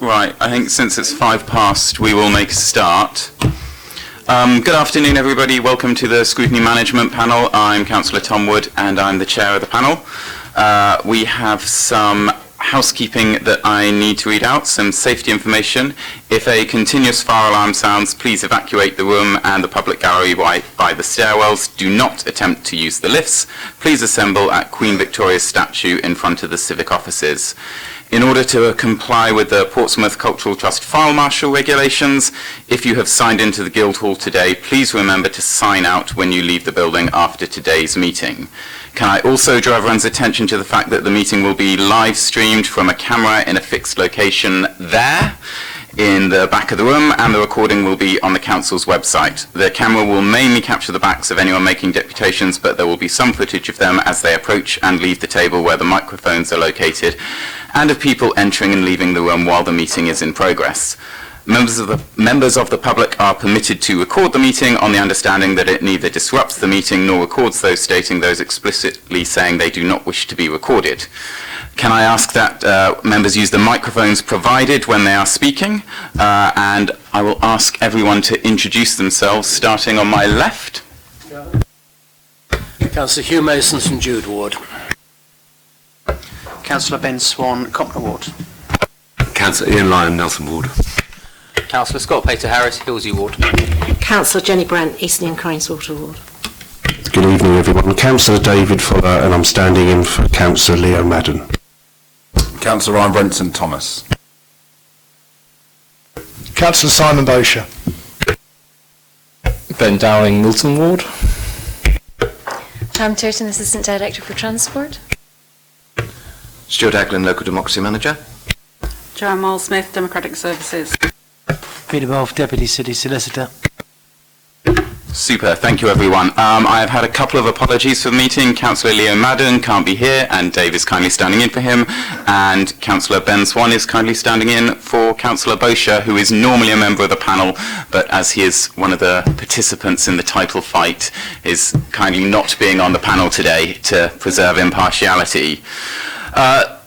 Right, I think since it's 5 past, we will make a start. Good afternoon, everybody. Welcome to the Scrutiny Management Panel. I'm Councillor Tom Wood, and I'm the chair of the panel. We have some housekeeping that I need to read out, some safety information. If a continuous fire alarm sounds, please evacuate the room and the public gallery by the stairwells. Do not attempt to use the lifts. Please assemble at Queen Victoria's statue in front of the civic offices. In order to comply with the Portsmouth Cultural Trust File Marshal regulations, if you have signed into the Guildhall today, please remember to sign out when you leave the building after today's meeting. Can I also draw everyone's attention to the fact that the meeting will be live streamed from a camera in a fixed location there in the back of the room, and the recording will be on the council's website. The camera will mainly capture the backs of anyone making deputations, but there will be some footage of them as they approach and leave the table where the microphones are located, and of people entering and leaving the room while the meeting is in progress. Members of the public are permitted to record the meeting on the understanding that it neither disrupts the meeting nor records those stating those explicitly saying they do not wish to be recorded. Can I ask that members use the microphones provided when they are speaking? And I will ask everyone to introduce themselves, starting on my left. Councillor Hugh Mason, St Jude Ward. Councillor Ben Swan, Copner Ward. Councillor Ian Lyon, Nelson Ward. Councillor Scott Pater Harris, Hillsey Ward. Councillor Jenny Brant, Eastern and Craneswater Ward. Good evening, everyone. Councillor David Fuller, and I'm standing in for Councillor Leo Madden. Councillor Ryan Brenton Thomas. Councillor Simon Bosher. Ben Dowling, Milton Ward. Pam Turton, Assistant Director for Transport. Stuart Aglin, Local Democracy Manager. Joanne Miles-Smith, Democratic Services. Peter Wolf, Deputy City Solicitor. Super, thank you everyone. I have had a couple of apologies for the meeting. Councillor Leo Madden can't be here, and Dave is kindly standing in for him, and Councillor Ben Swan is kindly standing in for Councillor Bosher, who is normally a member of the panel, but as he is one of the participants in the title fight, is kindly not being on the panel today to preserve impartiality.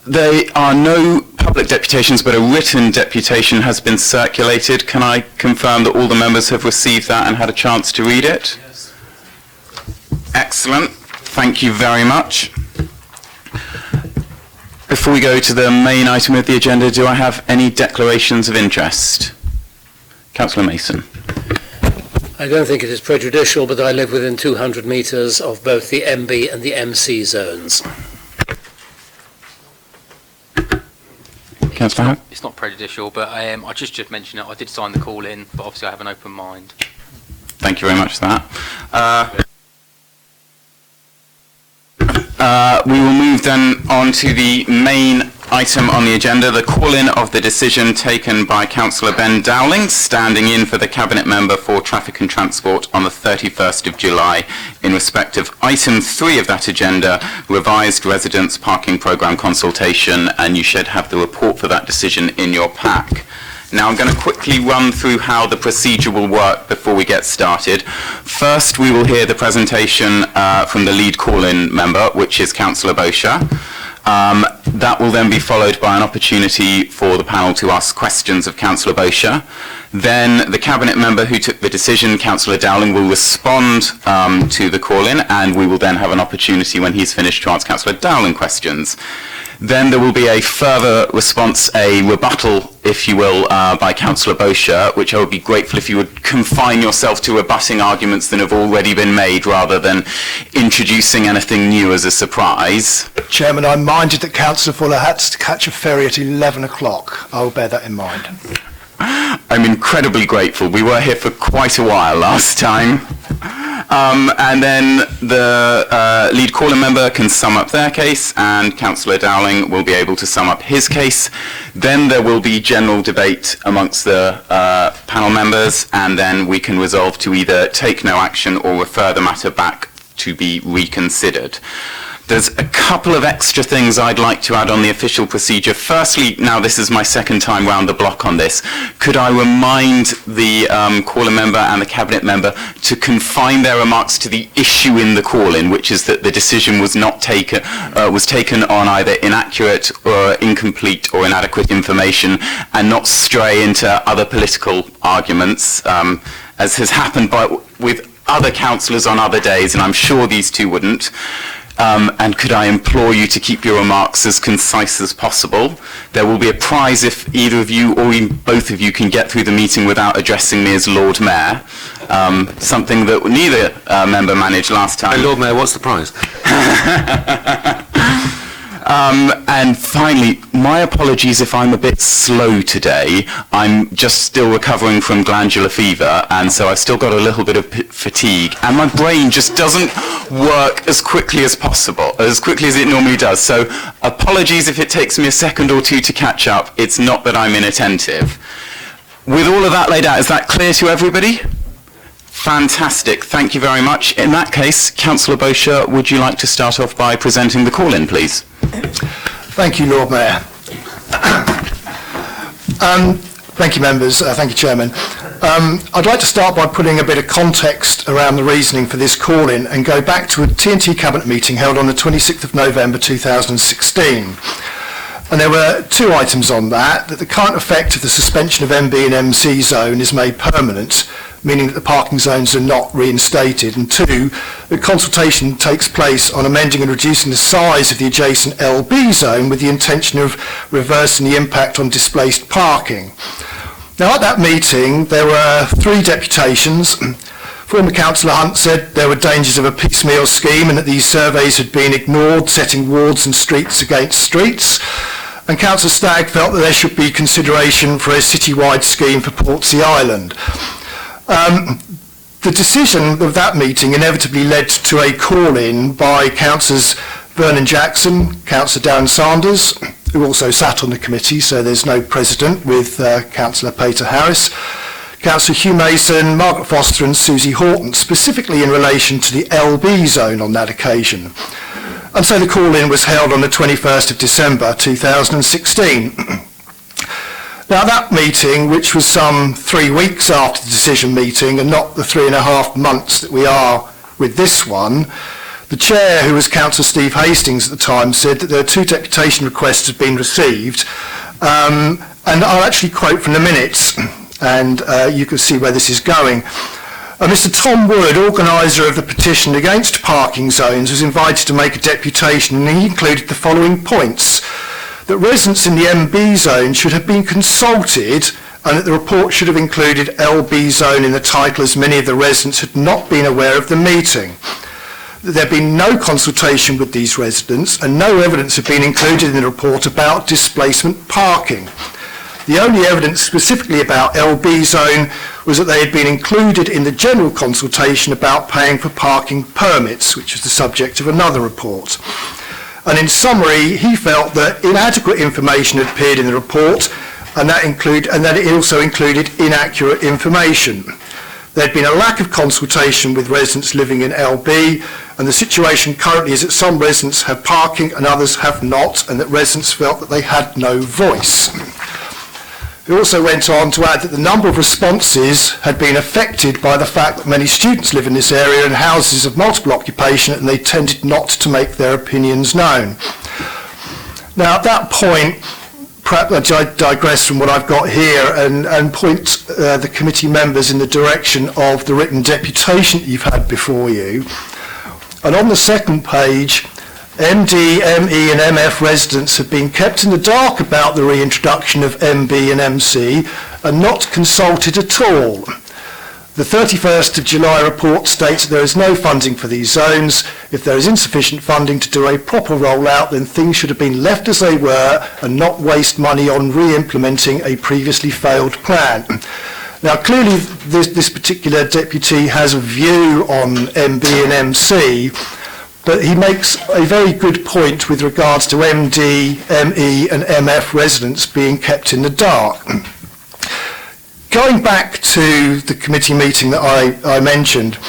There are no public deputations, but a written deputation has been circulated. Can I confirm that all the members have received that and had a chance to read it? Yes. Excellent. Thank you very much. Before we go to the main item of the agenda, do I have any declarations of interest? Councillor Mason. I don't think it is prejudicial, but I live within 200 metres of both the MB and the MC zones. It's not prejudicial, but I just mentioned it. I did sign the call in, but obviously I have an open mind. Thank you very much for that. We will move then on to the main item on the agenda, the call-in of the decision taken by Councillor Ben Dowling, standing in for the Cabinet Member for Traffic and Transport on the 31st of July in respect of item 3 of that agenda, revised residence parking programme consultation, and you should have the report for that decision in your pack. Now I'm going to quickly run through how the procedure will work before we get started. First, we will hear the presentation from the lead call-in member, which is Councillor Bosher. That will then be followed by an opportunity for the panel to ask questions of Councillor Bosher. Then the Cabinet Member who took the decision, Councillor Dowling, will respond to the call-in, and we will then have an opportunity when he's finished to answer Councillor Dowling questions. Then there will be a further response, a rebuttal, if you will, by Councillor Bosher, which I would be grateful if you would confine yourself to rebutting arguments that have already been made rather than introducing anything new as a surprise. Chairman, I'm minded that Councillor Fuller had to catch a ferry at 11 o'clock. I will bear that in mind. I'm incredibly grateful. We were here for quite a while last time. And then the lead caller member can sum up their case, and Councillor Dowling will be able to sum up his case. Then there will be general debate amongst the panel members, and then we can resolve to either take no action or refer the matter back to be reconsidered. There's a couple of extra things I'd like to add on the official procedure. Firstly, now this is my second time round the block on this, could I remind the caller member and the cabinet member to confine their remarks to the issue in the call-in, which is that the decision was not taken on either inaccurate or incomplete or inadequate information, and not stray into other political arguments, as has happened with other councillors on other days, and I'm sure these two wouldn't. And could I implore you to keep your remarks as concise as possible? There will be a prize if either of you or even both of you can get through the meeting without addressing me as Lord Mayor, something that neither member managed last time. Hey, Lord Mayor, what's the prize? And finally, my apologies if I'm a bit slow today. I'm just still recovering from glandular fever, and so I've still got a little bit of fatigue, and my brain just doesn't work as quickly as possible, as quickly as it normally does. So apologies if it takes me a second or two to catch up. It's not that I'm inattentive. With all of that laid out, is that clear to everybody? Fantastic. Thank you very much. In that case, Councillor Bosher, would you like to start off by presenting the call-in, please? Thank you, Lord Mayor. Thank you, members. Thank you, Chairman. I'd like to start by putting a bit of context around the reasoning for this call-in and go back to a TNT Cabinet meeting held on the 26th of November 2016. And there were two items on that the current effect of the suspension of MB and MC zone is made permanent, meaning that the parking zones are not reinstated, and two, that consultation takes place on amending and reducing the size of the adjacent LB zone with the intention of reversing the impact on displaced parking. Now, at that meeting, there were three deputations. Former Councillor Hunt said there were dangers of a piecemeal scheme and that these surveys had been ignored, setting wards and streets against streets. And Councillor Stagg felt that there should be consideration for a citywide scheme for Portsea Island. The decision of that meeting inevitably led to a call-in by Councillors Vernon Jackson, Councillor Darren Sanders, who also sat on the committee, so there's no president, with Councillor Peter Harris, Councillor Hugh Mason, Margaret Foster and Susie Horton, specifically in relation to the LB zone on that occasion. And so the call-in was held on the 21st of December 2016. Now, that meeting, which was some 3 weeks after the decision meeting and not the 3.5 months that we are with this one, the chair, who was Councillor Steve Hastings at the time, said that there were 2 deputation requests had been received, and I'll actually quote from the minutes, and you can see where this is going. Mr Tom Wood, organiser of the petition against parking zones, was invited to make a deputation, and he included the following points: that residents in the MB zone should have been consulted, and that the report should have included LB zone in the title, as many of the residents had not been aware of the meeting. That there had been no consultation with these residents, and no evidence had been included in the report about displacement parking. The only evidence specifically about LB zone was that they had been included in the general consultation about paying for parking permits, which was the subject of another report. And in summary, he felt that inadequate information had appeared in the report, and that it also included inaccurate information. There had been a lack of consultation with residents living in LB, and the situation currently is that some residents have parking and others have not, and that residents felt that they had no voice. He also went on to add that the number of responses had been affected by the fact that many students live in this area in houses of multiple occupation, and they tended not to make their opinions known. Now, at that point, perhaps I digress from what I've got here and point the committee members in the direction of the written deputation that you've had before you. And on the second page, MD, ME and MF residents have been kept in the dark about the reintroduction of MB and MC and not consulted at all. The 31st of July report states that there is no funding for these zones. If there is insufficient funding to do a proper rollout, then things should have been left as they were and not waste money on re-implementing a previously failed plan. Now, clearly this particular deputy has a view on MB and MC, but he makes a very good point with regards to MD, ME and MF residents being kept in the dark. Going back to the committee meeting that I mentioned,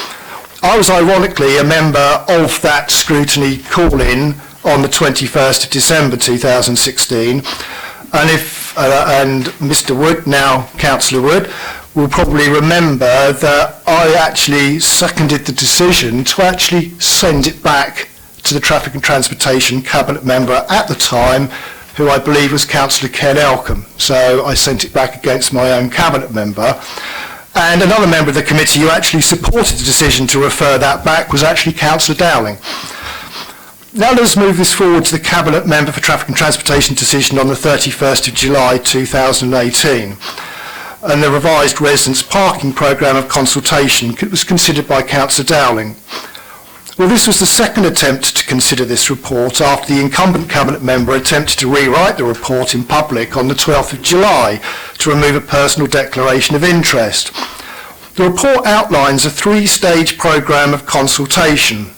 I was ironically a member of that scrutiny call-in on the 21st of December 2016, and Mr Wood, now Councillor Wood, will probably remember that I actually seconded the decision to actually send it back to the Traffic and Transportation Cabinet member at the time, who I believe was Councillor Ken Elcombe. So I sent it back against my own Cabinet member. And another member of the committee who actually supported the decision to refer that back was actually Councillor Dowling. Now let's move this forward to the Cabinet member for Traffic and Transportation decision on the 31st of July 2018. And the revised residence parking programme of consultation was considered by Councillor Dowling. Well, this was the second attempt to consider this report after the incumbent Cabinet member attempted to rewrite the report in public on the 12th of July to remove a personal declaration of interest. The report outlines a three-stage programme of consultation.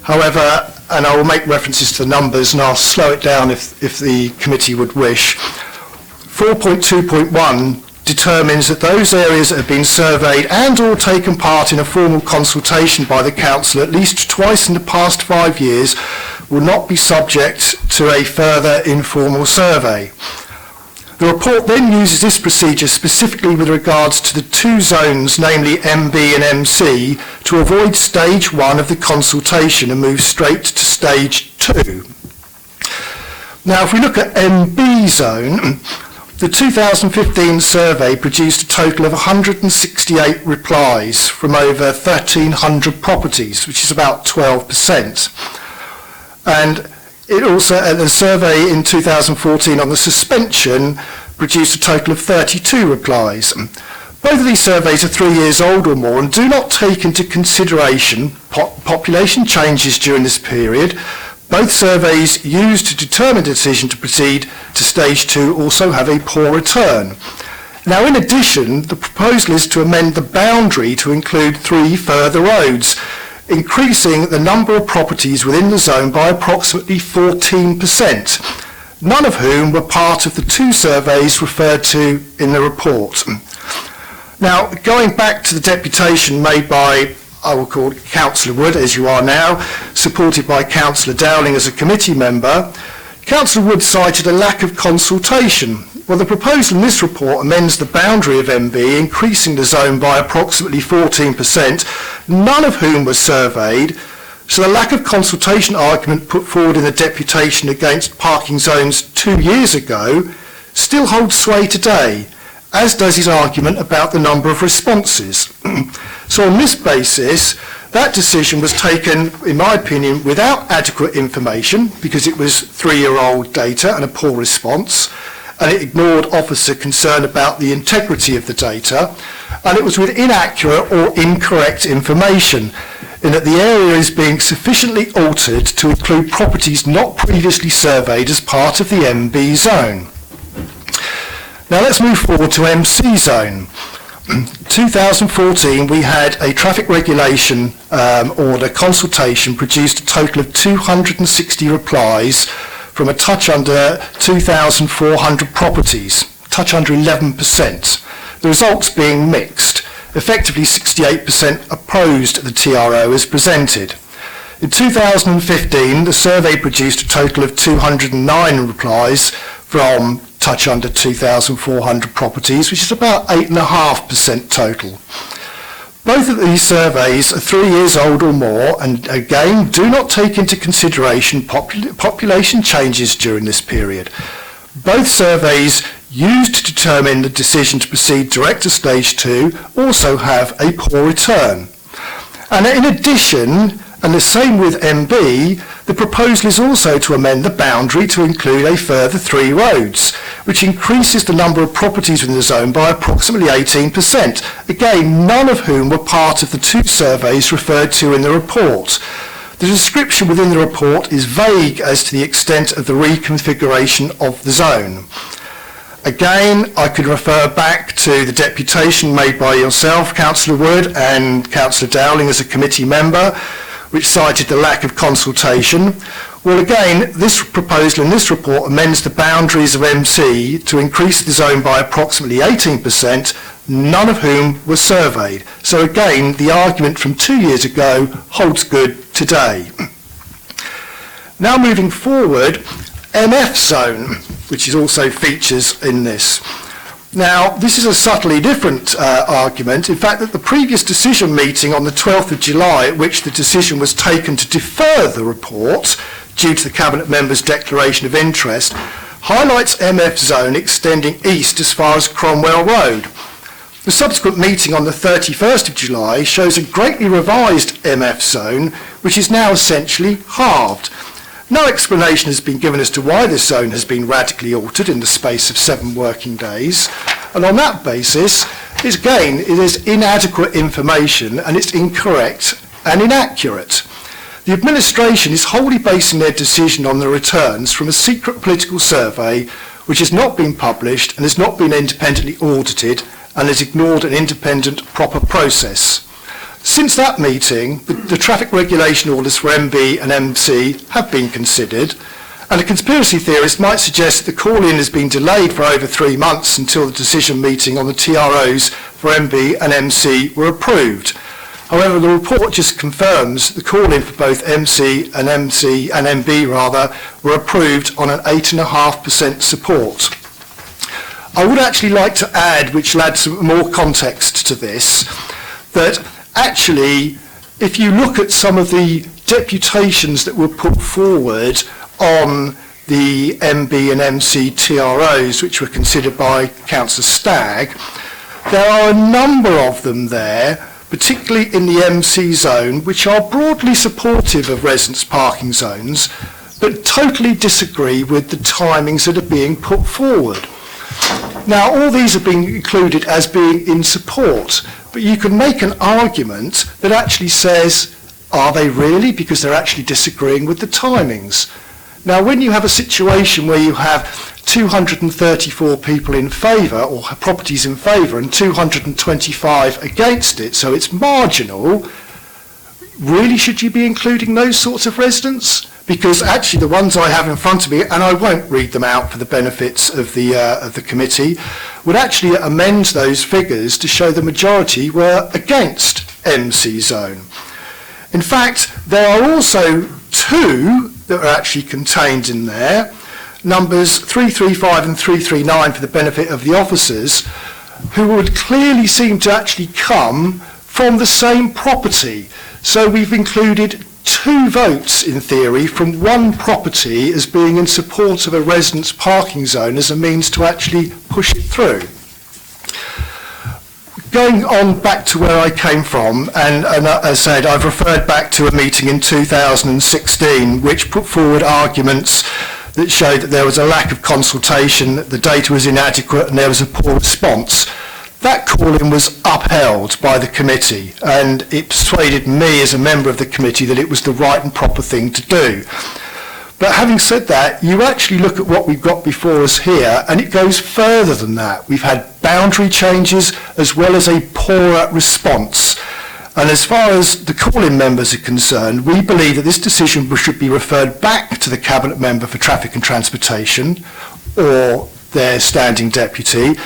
However, and I will make references to the numbers and I'll slow it down if the committee would wish, 4.2.1 determines that those areas that have been surveyed and or taken part in a formal consultation by the council at least twice in the past 5 years will not be subject to a further informal survey. The report then uses this procedure specifically with regards to the two zones, namely MB and MC, to avoid stage 1 of the consultation and move straight to stage 2. Now if we look at MB zone, the 2015 survey produced a total of 168 replies from over 1,300 properties, which is about 12%. And it also, the survey in 2014 on the suspension produced a total of 32 replies. Both of these surveys are 3 years old or more and do not take into consideration population changes during this period. Both surveys used to determine the decision to proceed to stage 2 also have a poor return. Now, in addition, the proposal is to amend the boundary to include 3 further roads, increasing the number of properties within the zone by approximately 14%, none of whom were part of the 2 surveys referred to in the report. Now, going back to the deputation made by, I will call it Councillor Wood, as you are now, supported by Councillor Dowling as a committee member, Councillor Wood cited a lack of consultation. Well, the proposal in this report amends the boundary of MB, increasing the zone by approximately 14%, none of whom was surveyed, so the lack of consultation argument put forward in the deputation against parking zones 2 years ago still holds sway today, as does his argument about the number of responses. So on this basis, that decision was taken, in my opinion, without adequate information, because it was 3-year-old data and a poor response, and it ignored officer concern about the integrity of the data, and it was with inaccurate or incorrect information, in that the area is being sufficiently altered to include properties not previously surveyed as part of the MB zone. Now let's move forward to MC zone. 2014 we had a traffic regulation order consultation produced a total of 260 replies from a touch under 2,400 properties, touch under 11%. The results being mixed. Effectively 68% opposed the TRO as presented. In 2015 the survey produced a total of 209 replies from touch under 2,400 properties, which is about 8.5% total. Both of these surveys are 3 years old or more and again do not take into consideration population changes during this period. Both surveys used to determine the decision to proceed direct to stage 2 also have a poor return. And in addition, and the same with MB, the proposal is also to amend the boundary to include a further 3 roads, which increases the number of properties within the zone by approximately 18%, again, none of whom were part of the 2 surveys referred to in the report. The description within the report is vague as to the extent of the reconfiguration of the zone. Again, I could refer back to the deputation made by yourself, Councillor Wood, and Councillor Dowling as a committee member, which cited the lack of consultation. Well, again, this proposal in this report amends the boundaries of MC to increase the zone by approximately 18%, none of whom were surveyed. So again, the argument from 2 years ago holds good today. Now moving forward, MF zone, which is also features in this. Now, this is a subtly different argument. In fact, at the previous decision meeting on the 12th of July, at which the decision was taken to defer the report due to the Cabinet member's declaration of interest, highlights MF zone extending east as far as Cromwell Road. The subsequent meeting on the 31st of July shows a greatly revised MF zone, which is now essentially halved. No explanation has been given as to why this zone has been radically altered in the space of 7 working days, and on that basis, it is inadequate information and it's incorrect and inaccurate. The administration is wholly basing their decision on the returns from a secret political survey which has not been published and has not been independently audited and has ignored an independent, proper process. Since that meeting, the traffic regulation orders for MB and MC have been considered, and a conspiracy theorist might suggest that the call-in has been delayed for over 3 months until the decision meeting on the TROs for MB and MC were approved. However, the report just confirms the call-in for both MC and MB were approved on an 8.5% support. I would actually like to add, which adds some more context to this, that actually, if you look at some of the deputations that were put forward on the MB and MC TROs, which were considered by Councillor Stagg, there are a number of them there, particularly in the MC zone, which are broadly supportive of residence parking zones, but totally disagree with the timings that are being put forward. Now, all these are being included as being in support, but you can make an argument that actually says, are they really? Because they're actually disagreeing with the timings. Now, when you have a situation where you have 234 people in favour, or properties in favour, and 225 against it, so it's marginal, really should you be including those sorts of residents? Because actually the ones I have in front of me, and I won't read them out for the benefits of the committee, would actually amend those figures to show the majority were against MC zone. In fact, there are also 2 that are actually contained in there, numbers 335 and 339 for the benefit of the officers, who would clearly seem to actually come from the same property. So we've included 2 votes, in theory, from one property as being in support of a residence parking zone as a means to actually push it through. Going on back to where I came from, and as I said, I've referred back to a meeting in 2016 which put forward arguments that showed that there was a lack of consultation, that the data was inadequate and there was a poor response. That call-in was upheld by the committee, and it persuaded me as a member of the committee that it was the right and proper thing to do. But having said that, you actually look at what we've got before us here, and it goes further than that. We've had boundary changes as well as a poorer response. And as far as the call-in members are concerned, we believe that this decision should be referred back to the Cabinet Member for Traffic and Transportation, or their standing deputy.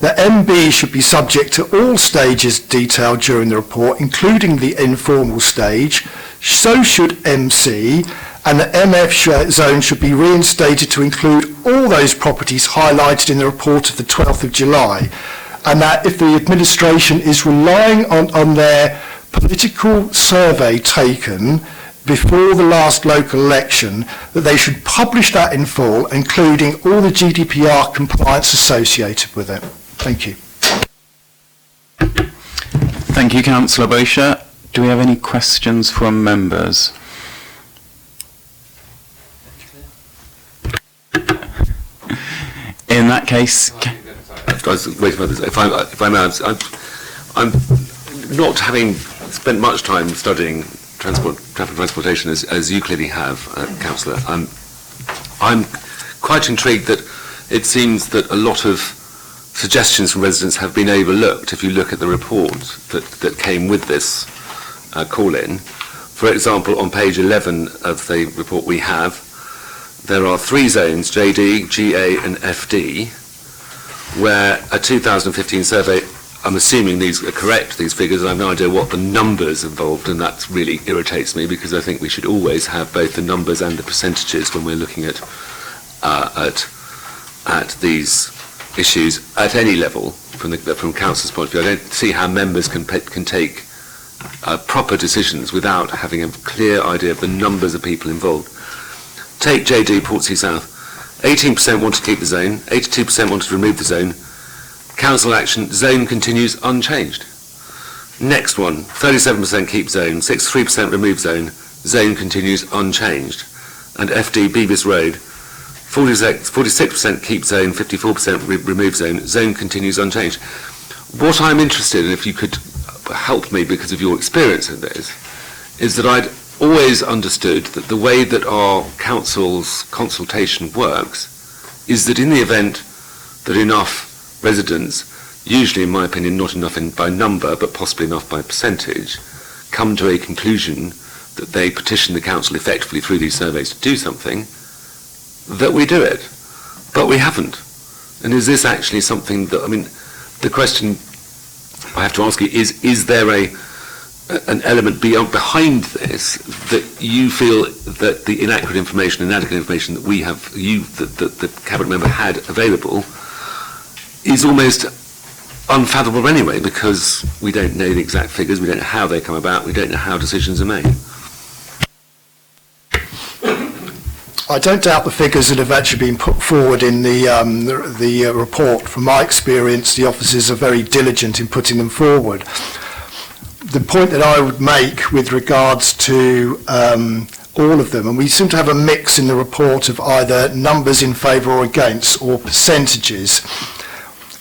The MB should be subject to all stages detailed during the report, including the informal stage. So should MC, and the MF zone should be reinstated to include all those properties highlighted in the report of the 12th of July. And that if the administration is relying on their political survey taken before the last local election, that they should publish that in full, including all the GDPR compliance associated with it. Thank you. Thank you, Councillor Bosher. Do we have any questions from members? In that case, if I may, I'm not having spent much time studying traffic and transportation as you clearly have, Councillor. I'm quite intrigued that it seems that a lot of suggestions from residents have been overlooked if you look at the report that came with this call-in. For example, on page 11 of the report we have, there are 3 zones, JD, GA and FD, where a 2015 survey I'm assuming these are correct, these figures, and I have no idea what the numbers involved, and that really irritates me because I think we should always have both the numbers and the percentages when we're looking at these issues at any level from council's point of view. I don't see how members can take proper decisions without having a clear idea of the numbers of people involved. Take JD Portsea South. 18% wanted to keep the zone, 82% wanted to remove the zone. Council action, zone continues unchanged. Next one, 37% keep zone, 63% remove zone continues unchanged. And FD Beavis Road, 46% keep zone, 54% remove zone continues unchanged. What I'm interested in, if you could help me because of your experience in this, is that I'd always understood that the way that our council's consultation works is that in the event that enough residents, usually in my opinion not enough by number but possibly enough by percentage, come to a conclusion that they petition the council effectively through these surveys to do something, that we do it. But we haven't. And is this actually something that, I mean, the question I have to ask you is there an element behind this that you feel that the inaccurate information, inadequate information that we have, that the cabinet member had available, is almost unfathomable anyway, because we don't know the exact figures, we don't know how they come about, we don't know how decisions are made. I don't doubt the figures that have actually been put forward in the report. From my experience, the officers are very diligent in putting them forward. The point that I would make with regards to all of them, and we seem to have a mix in the report of either numbers in favour or against, or percentages,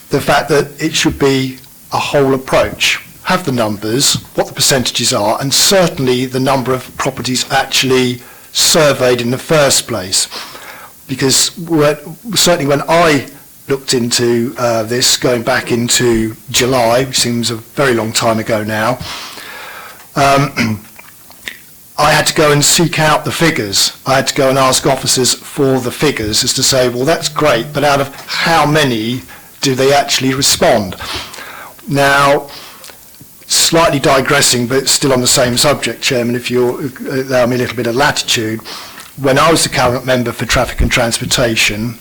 the fact that it should be a whole approach. Have the numbers, what the percentages are, and certainly the number of properties actually surveyed in the first place. Because certainly when I looked into this, going back into July, which seems a very long time ago now, I had to go and seek out the figures. I had to go and ask officers for the figures as to say, well, that's great, but out of how many do they actually respond? Now, slightly digressing, but still on the same subject, Chairman, if you'll allow me a little bit of latitude. When I was the cabinet member for traffic and transportation,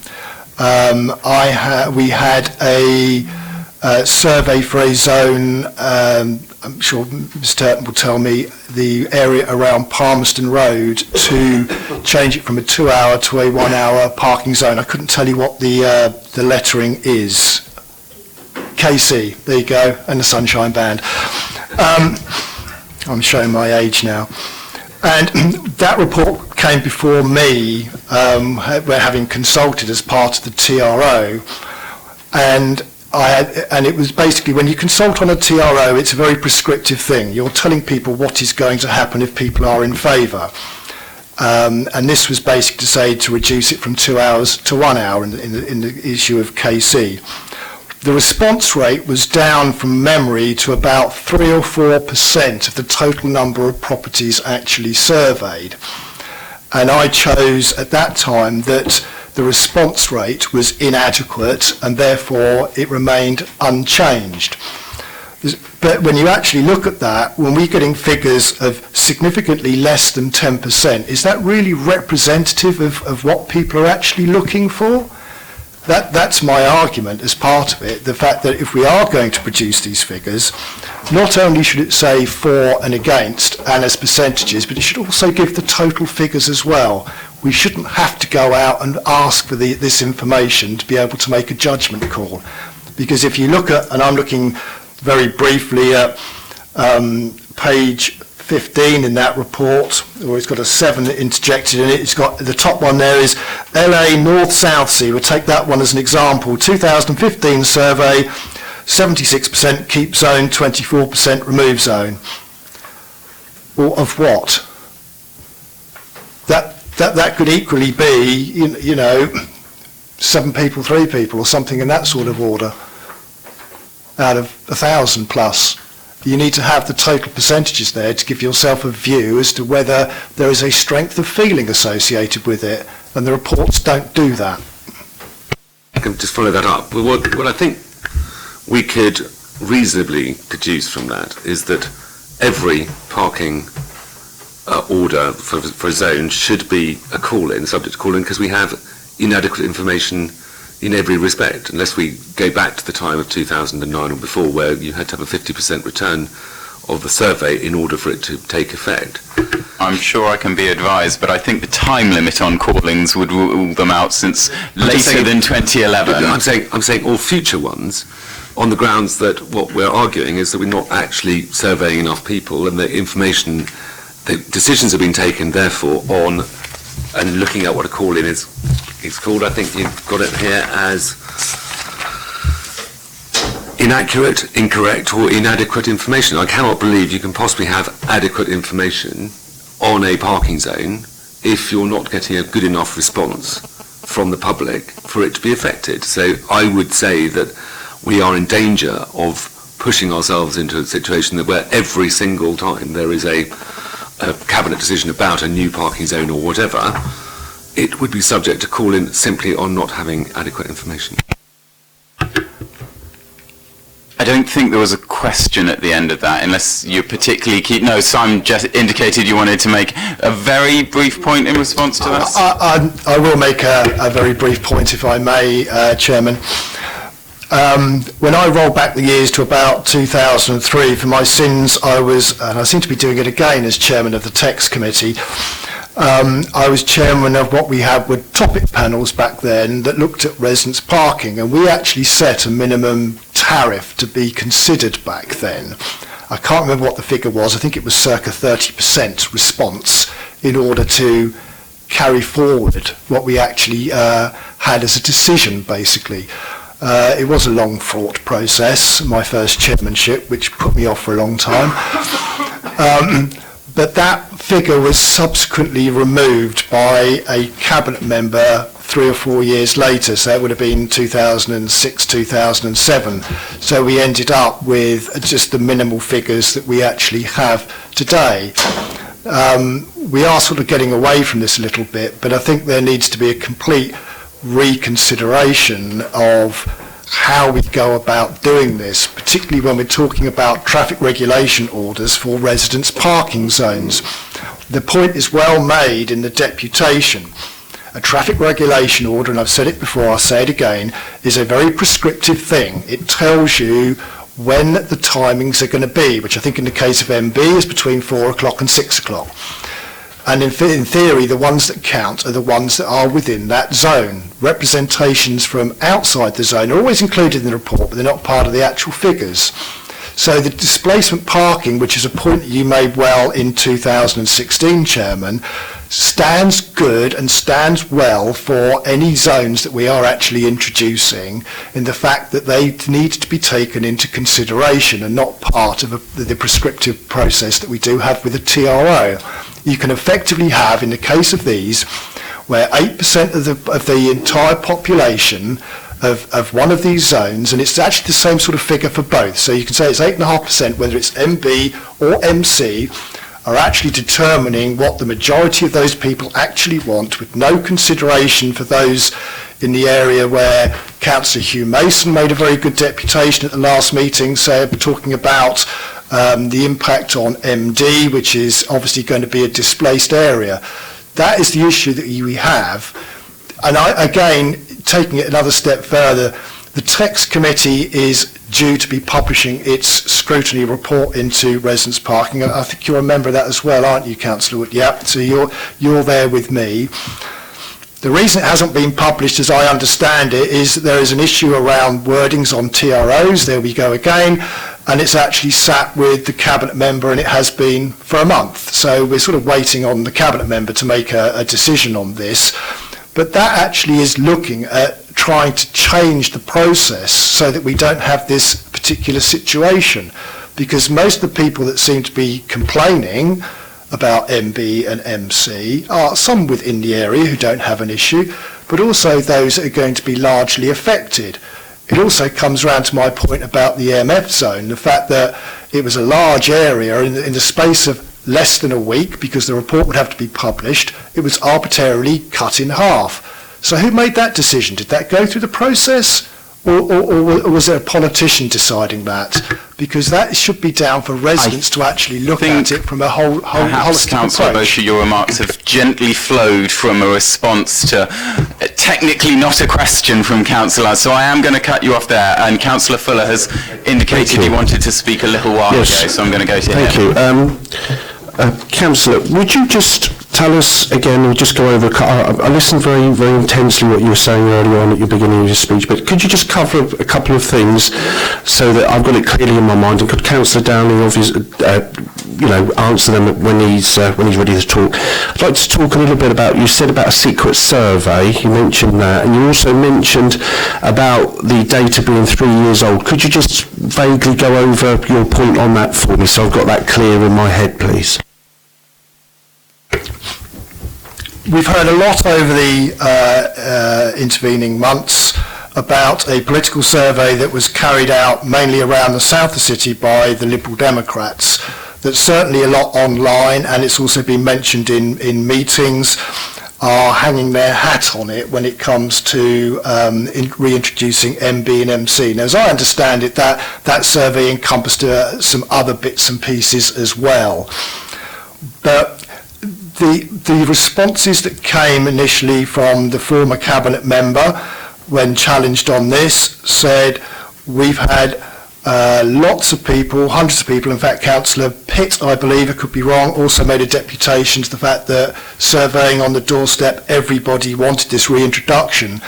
we had a survey for a zone, I'm sure Mr. Turton will tell me, the area around Palmerston Road, to change it from a 2-hour to a 1-hour parking zone. I couldn't tell you what the lettering is. KC, there you go, and the Sunshine Band. I'm showing my age now. And that report came before me, having consulted as part of the TRO, and it was basically, when you consult on a TRO, it's a very prescriptive thing. You're telling people what is going to happen if people are in favour. And this was basically to say to reduce it from 2 hours to 1 hour in the issue of KC. The response rate was down from memory to about 3 or 4% of the total number of properties actually surveyed. And I chose at that time that the response rate was inadequate and therefore it remained unchanged. But when you actually look at that, when we're getting figures of significantly less than 10%, is that really representative of what people are actually looking for? That's my argument as part of it, the fact that if we are going to produce these figures, not only should it say for and against and as percentages, but it should also give the total figures as well. We shouldn't have to go out and ask for this information to be able to make a judgment call. Because if you look at, and I'm looking very briefly at page 15 in that report, or it's got a 7 interjected in it. It's got, the top one there is LA North-South Sea. We'll take that one as an example. 2015 survey, 76% keep zone, 24% remove zone. Or of what? That could equally be, you know, 7 people, 3 people, or something in that sort of order, out of 1,000 plus. You need to have the total percentages there to give yourself a view as to whether there is a strength of feeling associated with it, and the reports don't do that. I can just follow that up. What I think we could reasonably deduce from that is that every parking order for a zone should be a call-in, subject to call-in, because we have inadequate information in every respect, unless we go back to the time of 2009 or before, where you had to have a 50% return of the survey in order for it to take effect. I'm sure I can be advised, but I think the time limit on callings would rule them out since later than 2011. I'm saying all future ones, on the grounds that what we're arguing is that we're not actually surveying enough people, and the information, the decisions have been taken, therefore, on and looking at what a call-in is called. I think you've got it here as inaccurate, incorrect, or inadequate information. I cannot believe you can possibly have adequate information on a parking zone if you're not getting a good enough response from the public for it to be affected. So I would say that we are in danger of pushing ourselves into a situation where every single time there is a cabinet decision about a new parking zone or whatever, it would be subject to call-in simply on not having adequate information. I don't think there was a question at the end of that, unless you're particularly keen. No, Simon just indicated you wanted to make a very brief point in response to that. I will make a very brief point, if I may, Chairman. When I roll back the years to about 2003, for my sins, and I seem to be doing it again as chairman of the Tax Committee, I was chairman of what we had were topic panels back then that looked at residents' parking, and we actually set a minimum tariff to be considered back then. I can't remember what the figure was. I think it was circa 30% response in order to carry forward what we actually had as a decision, basically. It was a long, fraught process, my first chairmanship, which put me off for a long time. But that figure was subsequently removed by a cabinet member 3 or 4 years later, so it would have been 2006, 2007. So we ended up with just the minimal figures that we actually have today. We are sort of getting away from this a little bit, but I think there needs to be a complete reconsideration of how we go about doing this, particularly when we're talking about traffic regulation orders for residents' parking zones. The point is well made in the deputation. A traffic regulation order, and I've said it before, I'll say it again, is a very prescriptive thing. It tells you when the timings are going to be, which I think in the case of MB is between 4 o'clock and 6 o'clock. And in theory, the ones that count are the ones that are within that zone. Representations from outside the zone are always included in the report, but they're not part of the actual figures. So the displacement parking, which is a point that you made well in 2016, Chairman, stands good and stands well for any zones that we are actually introducing, in the fact that they need to be taken into consideration and not part of the prescriptive process that we do have with the TRO. You can effectively have, in the case of these, where 8% of the entire population of one of these zones, and it's actually the same sort of figure for both, so you can say it's 8.5%, whether it's MB or MC, are actually determining what the majority of those people actually want, with no consideration for those in the area where Councillor Hugh Mason made a very good deputation at the last meeting, talking about the impact on MD, which is obviously going to be a displaced area. That is the issue that we have. And again, taking it another step further, the Tax Committee is due to be publishing its scrutiny report into residents' parking. I think you're a member of that as well, aren't you, Councillor Wood? Yeah, so you're there with me. The reason it hasn't been published, as I understand it, is that there is an issue around wordings on TROs. There we go again. And it's actually sat with the cabinet member, and it has been for a month. So we're sort of waiting on the cabinet member to make a decision on this. But that actually is looking at trying to change the process so that we don't have this particular situation. Because most of the people that seem to be complaining about MB and MC are some within the area who don't have an issue, but also those that are going to be largely affected. It also comes around to my point about the EMF zone, the fact that it was a large area in the space of less than a week, because the report would have to be published, it was arbitrarily cut in half. So who made that decision? Did that go through the process, or was it a politician deciding that? Because that should be down for residents to actually look at it from a Perhaps, holistic Councillor approach. Bosher, your remarks have gently flowed from a response to technically not a question from Councillor, so I am going to cut you off there, and Councillor Fuller has indicated he wanted to speak a little while ago, so I'm going to go to him. Thank you. Councillor, would you just tell us again, or just go over, I listened very, very intensely what you were saying earlier on at your beginning of your speech, but could you just cover a couple of things so that I've got it clearly in my mind, and could Councillor Dowling obviously, answer them when he's ready to talk. I'd like to talk a little bit about, you said about a secret survey, you mentioned that, and you also mentioned about the data being 3 years old. Could you just vaguely go over your point on that for me, so I've got that clear in my head, please? We've heard a lot over the intervening months about a political survey that was carried out mainly around the south of the city by the Liberal Democrats. That's certainly a lot online, and it's also been mentioned in meetings, are hanging their hat on it when it comes to reintroducing MB and MC. Now, as I understand it, that survey encompassed some other bits and pieces as well. But the responses that came initially from the former cabinet member when challenged on this said, we've had lots of people, hundreds of people, in fact Councillor Pitt, I believe, I could be wrong, also made a deputation to the fact that surveying on the doorstep, everybody wanted this reintroduction,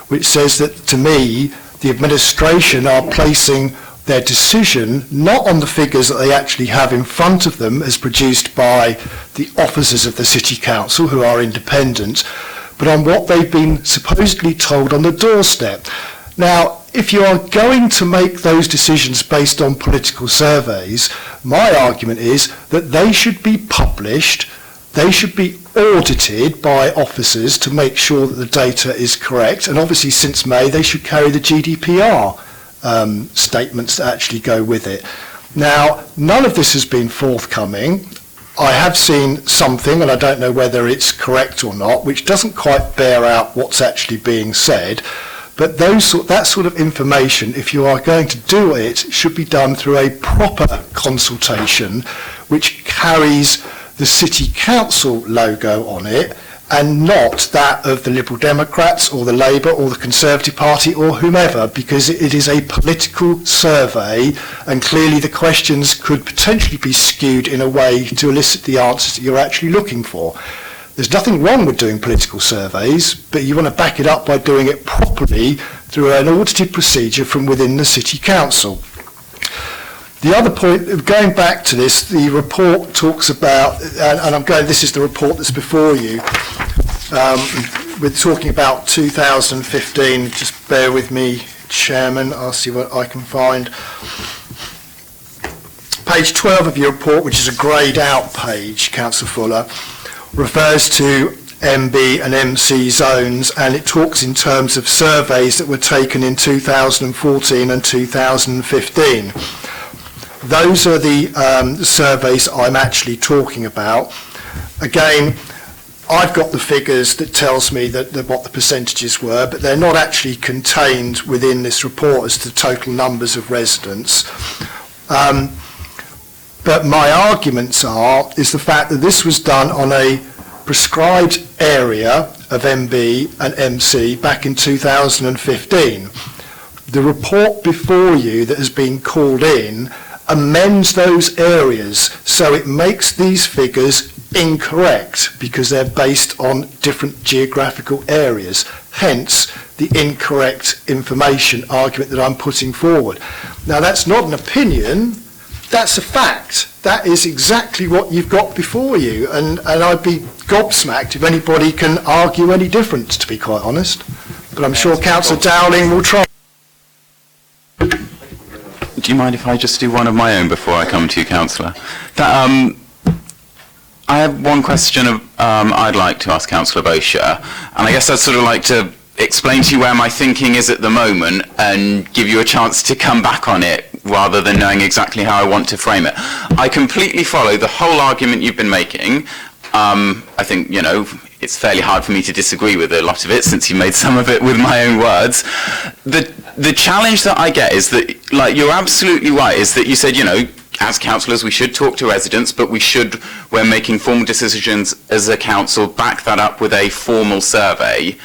which says that, to me, the administration are placing their decision not on the figures that they actually have in front of them as produced by the officers of the City Council who are independent, but on what they've been supposedly told on the doorstep. Now, if you are going to make those decisions based on political surveys, my argument is that they should be published, they should be audited by officers to make sure that the data is correct, and obviously since May they should carry the GDPR statements that actually go with it. Now, none of this has been forthcoming. I have seen something, and I don't know whether it's correct or not, which doesn't quite bear out what's actually being said, but that sort of information, if you are going to do it, should be done through a proper consultation which carries the City Council logo on it, and not that of the Liberal Democrats or the Labour or the Conservative Party or whomever, because it is a political survey, and clearly the questions could potentially be skewed in a way to elicit the answers that you're actually looking for. There's nothing wrong with doing political surveys, but you want to back it up by doing it properly through an audited procedure from within the City Council. The other point, going back to this, the report talks about, and this is the report that's before you, we're talking about 2015, just bear with me, Chairman, I'll see what I can find. Page 12 of your report, which is a greyed out page, Councillor Fuller, refers to MB and MC zones, and it talks in terms of surveys that were taken in 2014 and 2015. Those are the surveys I'm actually talking about. Again, I've got the figures that tells me that what the percentages were, but they're not actually contained within this report as to total numbers of residents. But my arguments is the fact that this was done on a prescribed area of MB and MC back in 2015. The report before you that has been called in amends those areas, so it makes these figures incorrect because they're based on different geographical areas, hence the incorrect information argument that I'm putting forward. Now, that's not an opinion, that's a fact. That is exactly what you've got before you, and I'd be gobsmacked if anybody can argue any different, to be quite honest. But I'm sure Councillor Dowling will try. Do you mind if I just do one of my own before I come to you, Councillor? I have one question I'd like to ask Councillor Bosher, and I guess I'd sort of like to explain to you where my thinking is at the moment and give you a chance to come back on it rather than knowing exactly how I want to frame it. I completely follow the whole argument you've been making, I think, it's fairly hard for me to disagree with a lot of it, since you made some of it with my own words. The challenge that I get is that, you're absolutely right, is that you said, as councillors, we should talk to residents, but we should, when making formal decisions as a council, back that up with a formal survey.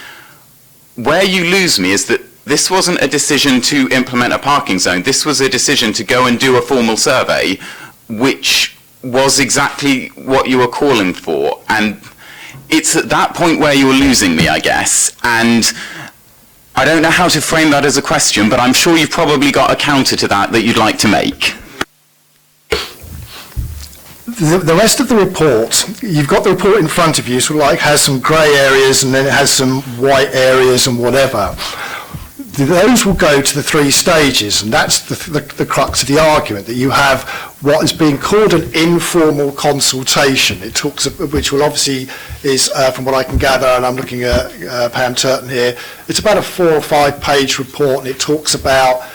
Where you lose me is that this wasn't a decision to implement a parking zone. This was a decision to go and do a formal survey, which was exactly what you were calling for. And it's at that point where you're losing me, I guess. And I don't know how to frame that as a question, but I'm sure you've probably got a counter to that you'd like to make. The rest of the report, you've got the report in front of you, has some grey areas and then it has some white areas and whatever. Those will go to the 3 stages, and that's the crux of the argument, that you have what is being called an informal consultation. It talks, which will obviously is, from what I can gather, and I'm looking at Pam Turton here, it's about a 4 or 5 page report, and it talks about,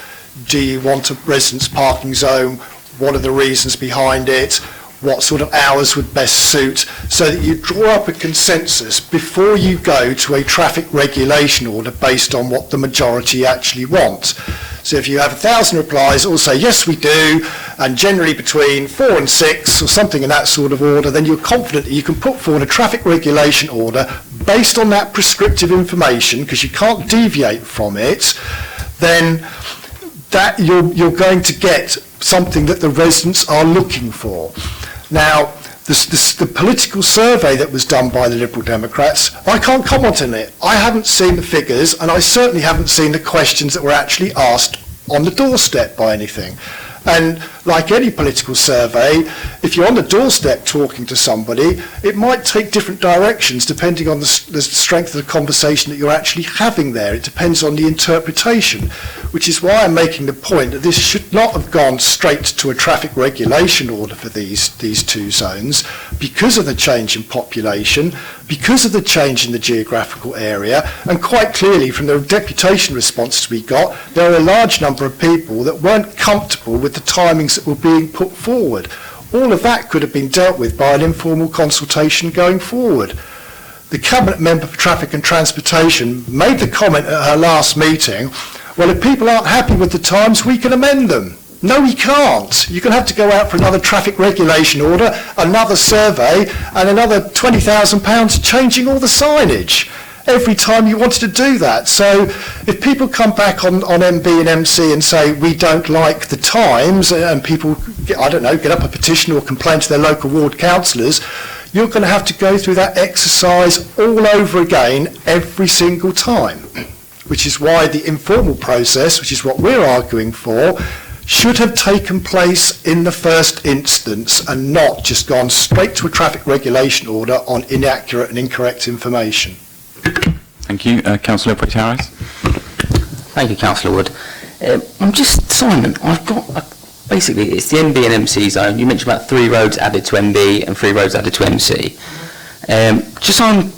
do you want a residence parking zone, what are the reasons behind it, what sort of hours would best suit, so that you draw up a consensus before you go to a traffic regulation order based on what the majority actually want. So if you have 1,000 replies all say yes we do, and generally between 4 and 6 or something in that sort of order, then you're confident that you can put forward a traffic regulation order based on that prescriptive information, because you can't deviate from it. Then that you're going to get something that the residents are looking for. Now, the political survey that was done by the Liberal Democrats, I can't comment on it. I haven't seen the figures, and I certainly haven't seen the questions that were actually asked on the doorstep by anything. And like any political survey, if you're on the doorstep talking to somebody, it might take different directions depending on the strength of the conversation that you're actually having there. It depends on the interpretation, which is why I'm making the point that this should not have gone straight to a traffic regulation order for these 2 zones, because of the change in population, because of the change in the geographical area, and quite clearly from the deputation responses we got, there are a large number of people that weren't comfortable with the timings that were being put forward. All of that could have been dealt with by an informal consultation going forward. The Cabinet Member for Traffic and Transportation made the comment at her last meeting, well, if people aren't happy with the times, we can amend them. No, we can't. You're going to have to go out for another traffic regulation order, another survey, and another £20,000 changing all the signage every time you wanted to do that. So if people come back on MB and MC and say we don't like the times, and people, get up a petition or complain to their local ward councillors, you're going to have to go through that exercise all over again every single time, which is why the informal process, which is what we're arguing for, should have taken place in the first instance and not just gone straight to a traffic regulation order on inaccurate and incorrect information. Thank you. Councillor Pritz-Harris. Thank you, Councillor Wood. Simon, I've got, basically, it's the MB and MC zone. You mentioned about 3 roads added to MB and 3 roads added to MC. Just so I'm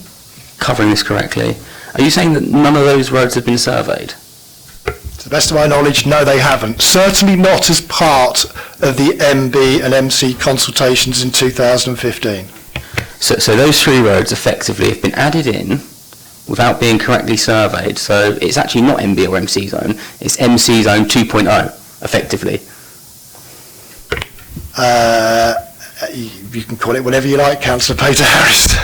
covering this correctly, are you saying that none of those roads have been surveyed? To the best of my knowledge, no, they haven't. Certainly not as part of the MB and MC consultations in 2015. So those 3 roads effectively have been added in without being correctly surveyed. So it's actually not MB or MC zone, it's MC zone 2.0, effectively. You can call it whatever you like, Councillor Pritz-Harris.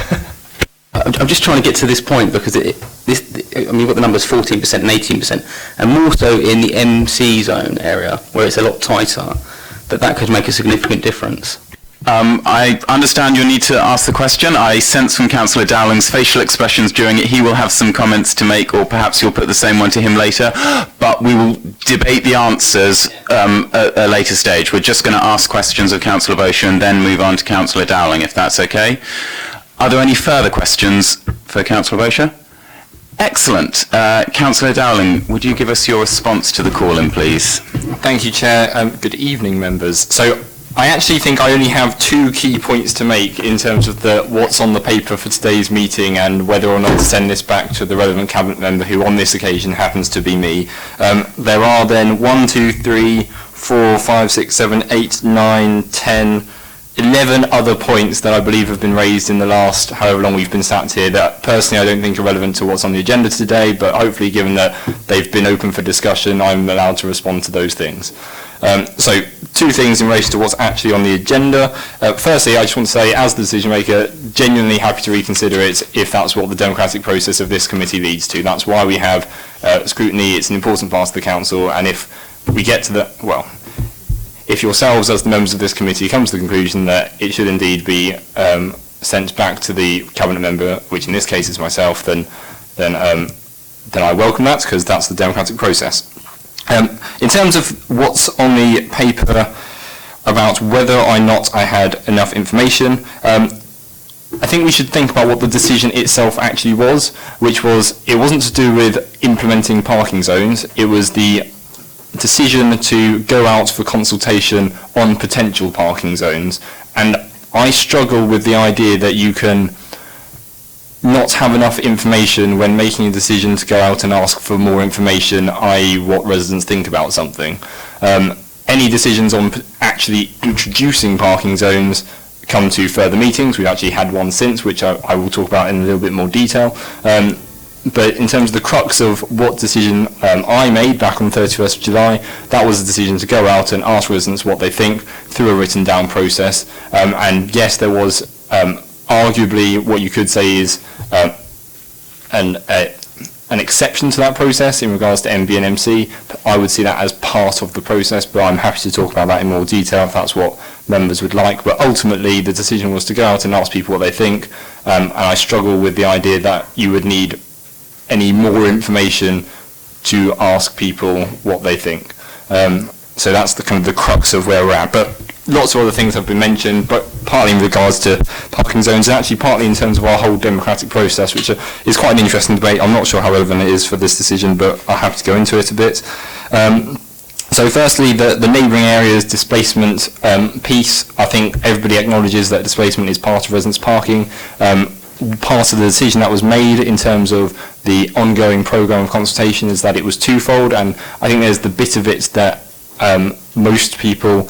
I'm just trying to get to this point because you've got the numbers 14% and 18%, and more so in the MC zone area where it's a lot tighter, that could make a significant difference. I understand your need to ask the question. I sense from Councillor Dowling's facial expressions during it he will have some comments to make, or perhaps you'll put the same one to him later, but we will debate the answers at a later stage. We're just going to ask questions of Councillor Bosher and then move on to Councillor Dowling, if that's okay. Are there any further questions for Councillor Bosher? Excellent. Councillor Dowling, would you give us your response to the call-in, please? Thank you, Chair. Good evening, members. So I actually think I only have 2 key points to make in terms of what's on the paper for today's meeting and whether or not to send this back to the relevant Cabinet Member, who on this occasion happens to be me. There are then 1, 2, 3, 4, 5, 6, 7, 8, 9, 10, 11 other points that I believe have been raised in the last however long we've been sat here that personally I don't think are relevant to what's on the agenda today, but hopefully given that they've been open for discussion, I'm allowed to respond to those things. So 2 things in relation to what's actually on the agenda. Firstly, I just want to say, as the decision maker, genuinely happy to reconsider it if that's what the democratic process of this committee leads to. That's why we have scrutiny. It's an important part of the council, and if we get to the, well, if yourselves as the members of this committee come to the conclusion that it should indeed be sent back to the cabinet member, which in this case is myself, then I welcome that, because that's the democratic process. In terms of what's on the paper about whether or not I had enough information, I think we should think about what the decision itself actually was, which was, it wasn't to do with implementing parking zones, it was the decision to go out for consultation on potential parking zones. And I struggle with the idea that you can not have enough information when making a decision to go out and ask for more information, i.e. what residents think about something. Any decisions on actually introducing parking zones come to further meetings. We've actually had one since, which I will talk about in a little bit more detail. But in terms of the crux of what decision I made back on 31st of July, that was a decision to go out and ask residents what they think through a written down process. And yes, there was arguably what you could say is an exception to that process in regards to MB and MC. I would see that as part of the process, but I'm happy to talk about that in more detail if that's what members would like. But ultimately, the decision was to go out and ask people what they think, and I struggle with the idea that you would need any more information to ask people what they think. So that's the kind of the crux of where we're at. But lots of other things have been mentioned, but partly in regards to parking zones, and actually partly in terms of our whole democratic process, which is quite an interesting debate. I'm not sure how relevant it is for this decision, but I'll have to go into it a bit. So firstly, the neighbouring areas displacement piece, I think everybody acknowledges that displacement is part of residents' parking. Part of the decision that was made in terms of the ongoing programme of consultation is that it was twofold, and I think there's the bit of it that most people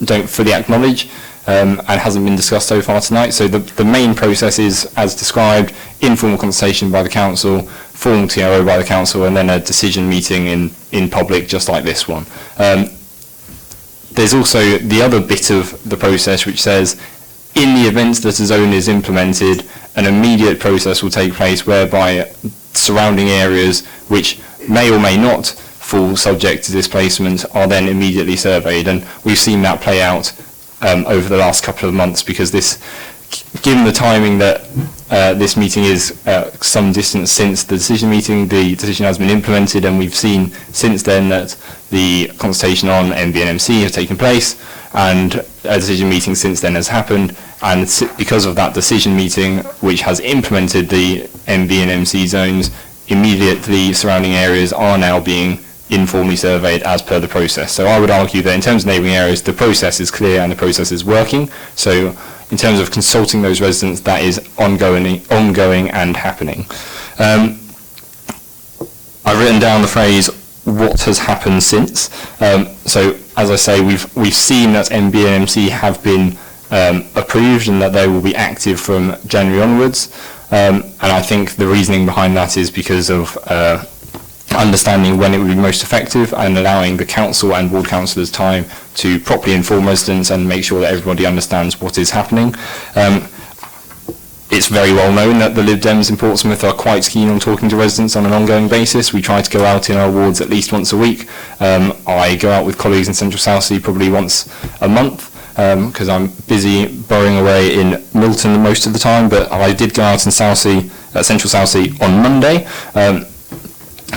don't fully acknowledge and hasn't been discussed so far tonight. So the main process is, as described, informal consultation by the council, formal TRO by the council, and then a decision meeting in public, just like this one. There's also the other bit of the process which says, in the event that a zone is implemented, an immediate process will take place whereby surrounding areas which may or may not fall subject to displacement are then immediately surveyed, and we've seen that play out over the last couple of months, because this, given the timing that this meeting is some distance since the decision meeting, the decision has been implemented, and we've seen since then that the consultation on MB and MC has taken place, and a decision meeting since then has happened, and because of that decision meeting, which has implemented the MB and MC zones, immediately surrounding areas are now being informally surveyed as per the process. So I would argue that in terms of neighbouring areas, the process is clear and the process is working. So in terms of consulting those residents, that is ongoing and happening. I've written down the phrase, what has happened since. So as I say, we've seen that MB and MC have been approved and that they will be active from January onwards. And I think the reasoning behind that is because of understanding when it would be most effective and allowing the council and ward councillors time to properly inform residents and make sure that everybody understands what is happening. It's very well known that the Lib Dems in Portsmouth are quite keen on talking to residents on an ongoing basis. We try to go out in our wards at least once a week. I go out with colleagues in Central Southsea probably once a month because I'm busy burrowing away in Milton most of the time, but I did go out in Southsea, Central Southsea on Monday.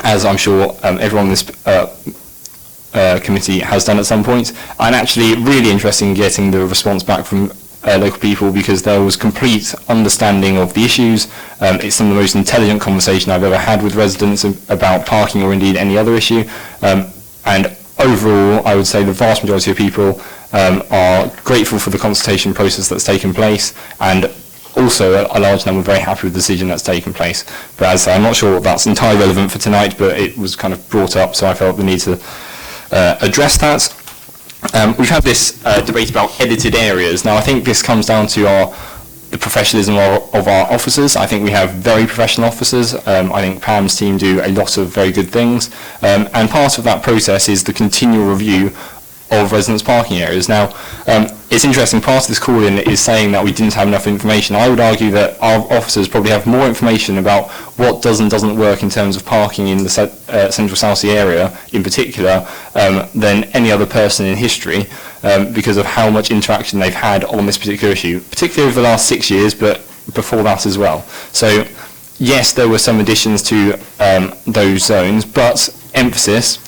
As I'm sure everyone on this committee has done at some point, and actually really interesting in getting the response back from local people, because there was complete understanding of the issues. It's some of the most intelligent conversation I've ever had with residents about parking or indeed any other issue, and overall I would say the vast majority of people are grateful for the consultation process that's taken place, and also a large number very happy with the decision that's taken place. But as I say, I'm not sure that's entirely relevant for tonight, but it was kind of brought up, so I felt the need to address that. we've had this debate about edited areas. Now, I think this comes down to the professionalism of our officers. I think we have very professional officers. I think Pam's team do a lot of very good things. And part of that process is the continual review of residents' parking areas. Now, it's interesting, part of this call-in is saying that we didn't have enough information. I would argue that our officers probably have more information about what does and doesn't work in terms of parking in the Central Southsea area, in particular, than any other person in history, because of how much interaction they've had on this particular issue, particularly over the last 6 years, but before that as well. So, yes, there were some additions to those zones, but emphasis,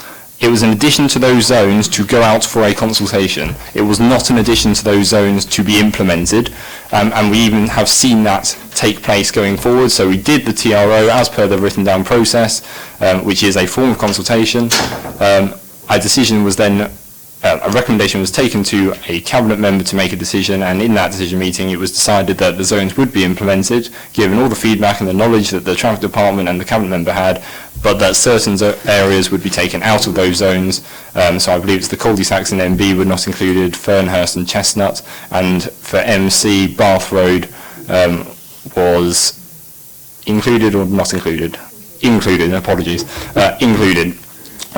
it was an addition to those zones to go out for a consultation. It was not an addition to those zones to be implemented, and we even have seen that take place going forward. So we did the TRO as per the written down process, which is a form of consultation. A decision was then, a recommendation was taken to a cabinet member to make a decision, and in that decision meeting it was decided that the zones would be implemented, given all the feedback and the knowledge that the traffic department and the cabinet member had, but that certain areas would be taken out of those zones. So I believe it's the cul-de-sacs in MB were not included, Fernhurst and Chestnut, and for MC, Bath Road was included or not included? Included, apologies, included.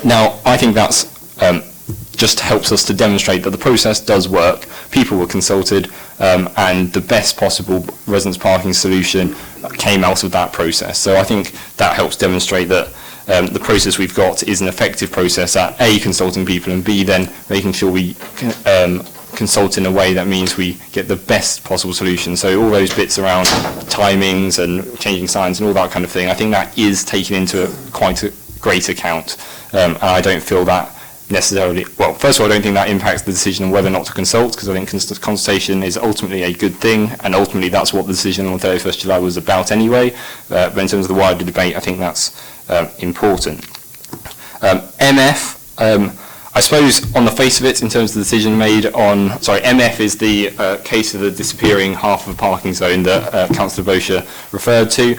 Now, I think that's just helps us to demonstrate that the process does work, people were consulted, and the best possible residents parking solution came out of that process. So I think that helps demonstrate that the process we've got is an effective process at A, consulting people, and B, then making sure we consult in a way that means we get the best possible solution. So all those bits around timings and changing signs and all that kind of thing, I think that is taken into quite a great account. And I don't feel that necessarily, well, first of all, I don't think that impacts the decision on whether or not to consult, because I think consultation is ultimately a good thing, and ultimately that's what the decision on 31st July was about anyway. But in terms of the wider debate, I think that's important. MF, I suppose on the face of it, in terms of the decision made on, MF is the case of the disappearing half of a parking zone that Councillor Bosher referred to.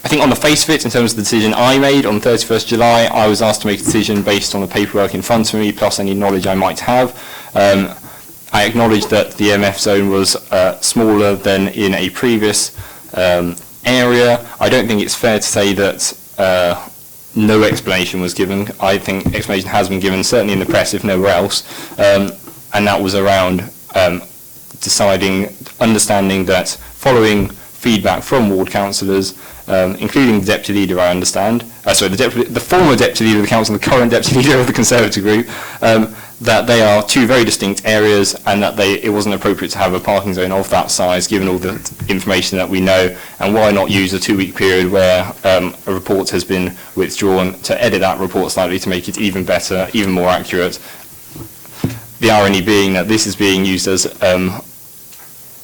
I think on the face of it, in terms of the decision I made on 31st July, I was asked to make a decision based on the paperwork in front of me, plus any knowledge I might have. I acknowledge that the MF zone was smaller than in a previous area. I don't think it's fair to say that no explanation was given. I think explanation has been given, certainly in the press, if nowhere else, and that was around understanding that following feedback from ward councillors, including the deputy leader, I understand, the former deputy leader of the council and the current deputy leader of the Conservative group, that they are two very distinct areas, and that it wasn't appropriate to have a parking zone of that size, given all the information that we know, and why not use a 2-week period where a report has been withdrawn to edit that report slightly to make it even better, even more accurate. The irony being that this is being used as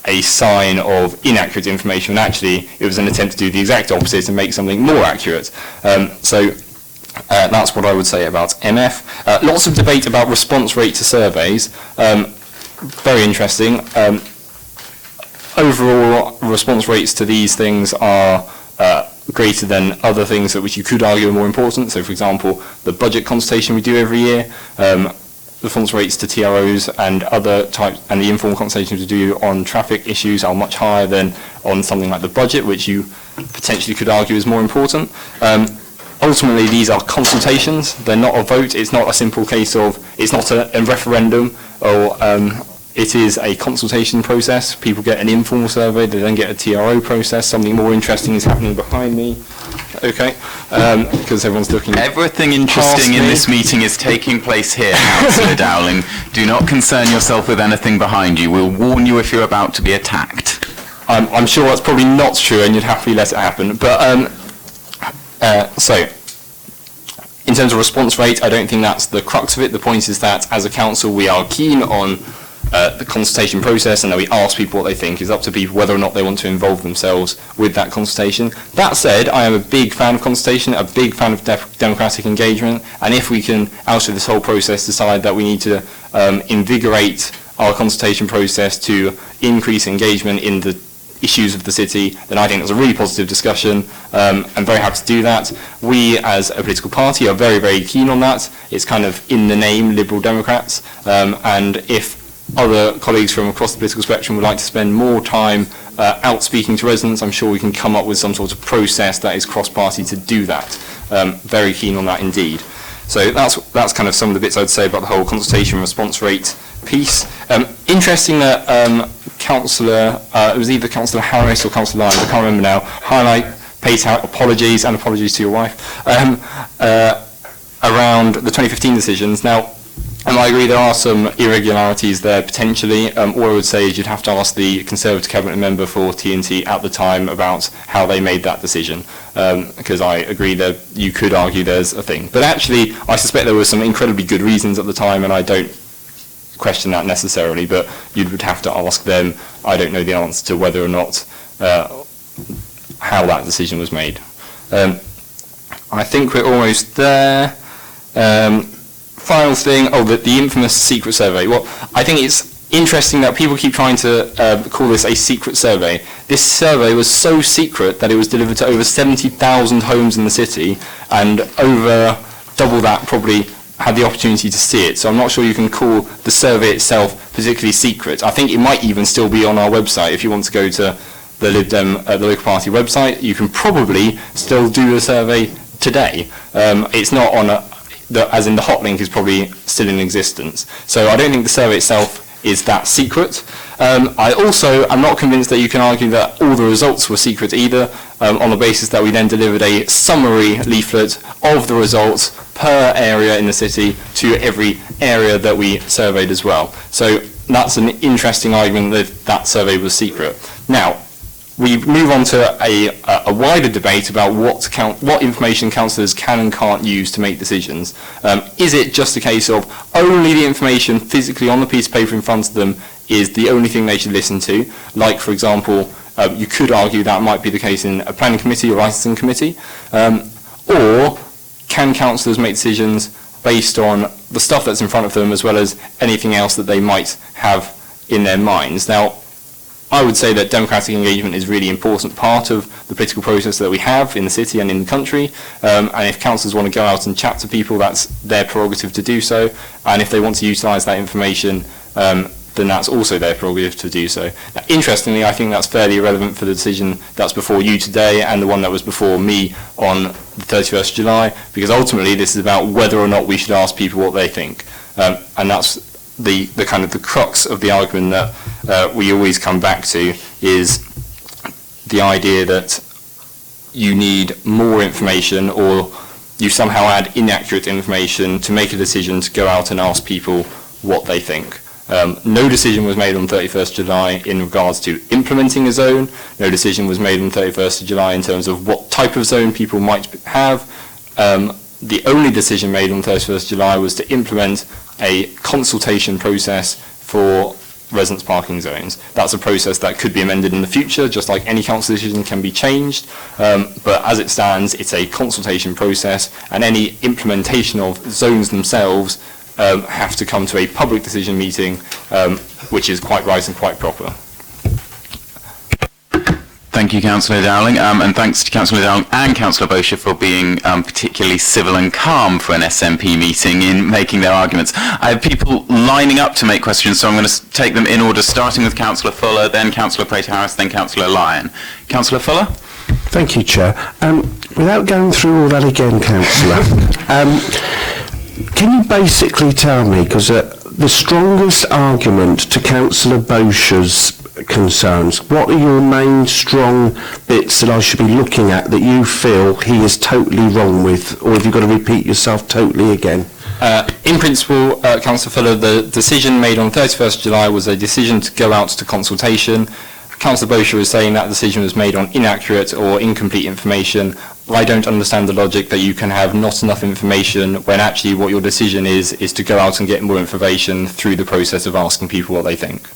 a sign of inaccurate information, when actually it was an attempt to do the exact opposite and make something more accurate. That's what I would say about MF. Lots of debate about response rate to surveys. Very interesting. Overall, response rates to these things are greater than other things which you could argue are more important. So, for example, the budget consultation we do every year, response rates to TROs and other types, and the informal consultations we do on traffic issues are much higher than on something like the budget, which you potentially could argue is more important. Ultimately, these are consultations. They're not a vote. It's not a simple case of, it's not a referendum, or it is a consultation process. People get an informal survey, they then get a TRO process. Something more interesting is happening behind me. Okay, because everyone's looking. Everything interesting in this meeting is taking place here, Councillor Dowling. Do not concern yourself with anything behind you. We'll warn you if you're about to be attacked. I'm sure that's probably not true, and you'd happily let it happen. But so, in terms of response rate, I don't think that's the crux of it. The point is that as a council, we are keen on the consultation process, and that we ask people what they think. It's up to people whether or not they want to involve themselves with that consultation. That said, I am a big fan of consultation, a big fan of democratic engagement, and if we can, out of this whole process, decide that we need to invigorate our consultation process to increase engagement in the issues of the city, then I think that's a really positive discussion. I'm very happy to do that. We, as a political party, are very, very keen on that. It's kind of in the name, Liberal Democrats, and if other colleagues from across the political spectrum would like to spend more time out speaking to residents, I'm sure we can come up with some sort of process that is cross-party to do that. Very keen on that indeed. So that's kind of some of the bits I'd say about the whole consultation response rate piece. Interesting that it was either Councillor Harris or Councillor Lyons, I can't remember now, pays out apologies and apologies to your wife around the 2015 decisions. Now, I agree there are some irregularities there potentially. All I would say is you'd have to ask the Conservative Cabinet member for TNT at the time about how they made that decision, because I agree that you could argue there's a thing. But actually, I suspect there were some incredibly good reasons at the time, and I don't question that necessarily, but you would have to ask them. I don't know the answer to whether or not how that decision was made. I think we're almost there. Final thing, the infamous secret survey. Well, I think it's interesting that people keep trying to call this a secret survey. This survey was so secret that it was delivered to over 70,000 homes in the city, and over double that probably had the opportunity to see it. So I'm not sure you can call the survey itself particularly secret. I think it might even still be on our website. If you want to go to the Lib Dem, the local party website, you can probably still do the survey today. It's not on as in the hot link is probably still in existence. So I don't think the survey itself is that secret. I also am not convinced that you can argue that all the results were secret either, on the basis that we then delivered a summary leaflet of the results per area in the city to every area that we surveyed as well. So that's an interesting argument that that survey was secret. Now, we move on to a wider debate about what information councillors can and can't use to make decisions. Is it just a case of only the information physically on the piece of paper in front of them is the only thing they should listen to? Like, for example, you could argue that might be the case in a planning committee or licensing committee. Or can councillors make decisions based on the stuff that's in front of them as well as anything else that they might have in their minds? Now, I would say that democratic engagement is a really important part of the political process that we have in the city and in the country, and if councillors want to go out and chat to people, that's their prerogative to do so, and if they want to utilise that information, then that's also their prerogative to do so. Now, interestingly, I think that's fairly irrelevant for the decision that's before you today and the one that was before me on the 31st of July, because ultimately this is about whether or not we should ask people what they think, and that's the kind of the crux of the argument that we always come back to, is the idea that you need more information or you somehow add inaccurate information to make a decision to go out and ask people what they think. No decision was made on 31st July in regards to implementing a zone. No decision was made on 31st of July in terms of what type of zone people might have. The only decision made on 31st July was to implement a consultation process for residence parking zones. That's a process that could be amended in the future, just like any council decision can be changed, but as it stands, it's a consultation process, and any implementation of zones themselves have to come to a public decision meeting, which is quite right and quite proper. Thank you, Councillor Dowling, and thanks to Councillor Dowling and Councillor Bosher for being particularly civil and calm for an SNP meeting in making their arguments. I have people lining up to make questions, so I'm going to take them in order, starting with Councillor Fuller, then Councillor Prater-Harris, then Councillor Lyon. Councillor Fuller? Thank you, Chair. Without going through all that again, Councillor, can you basically tell me, because the strongest argument to Councillor Bosher's concerns, what are your main strong bits that I should be looking at that you feel he is totally wrong with, or have you got to repeat yourself totally again? In principle, Councillor Fuller, the decision made on 31st July was a decision to go out to consultation. Councillor Bosher is saying that decision was made on inaccurate or incomplete information. I don't understand the logic that you can have not enough information when actually what your decision is to go out and get more information through the process of asking people what they think.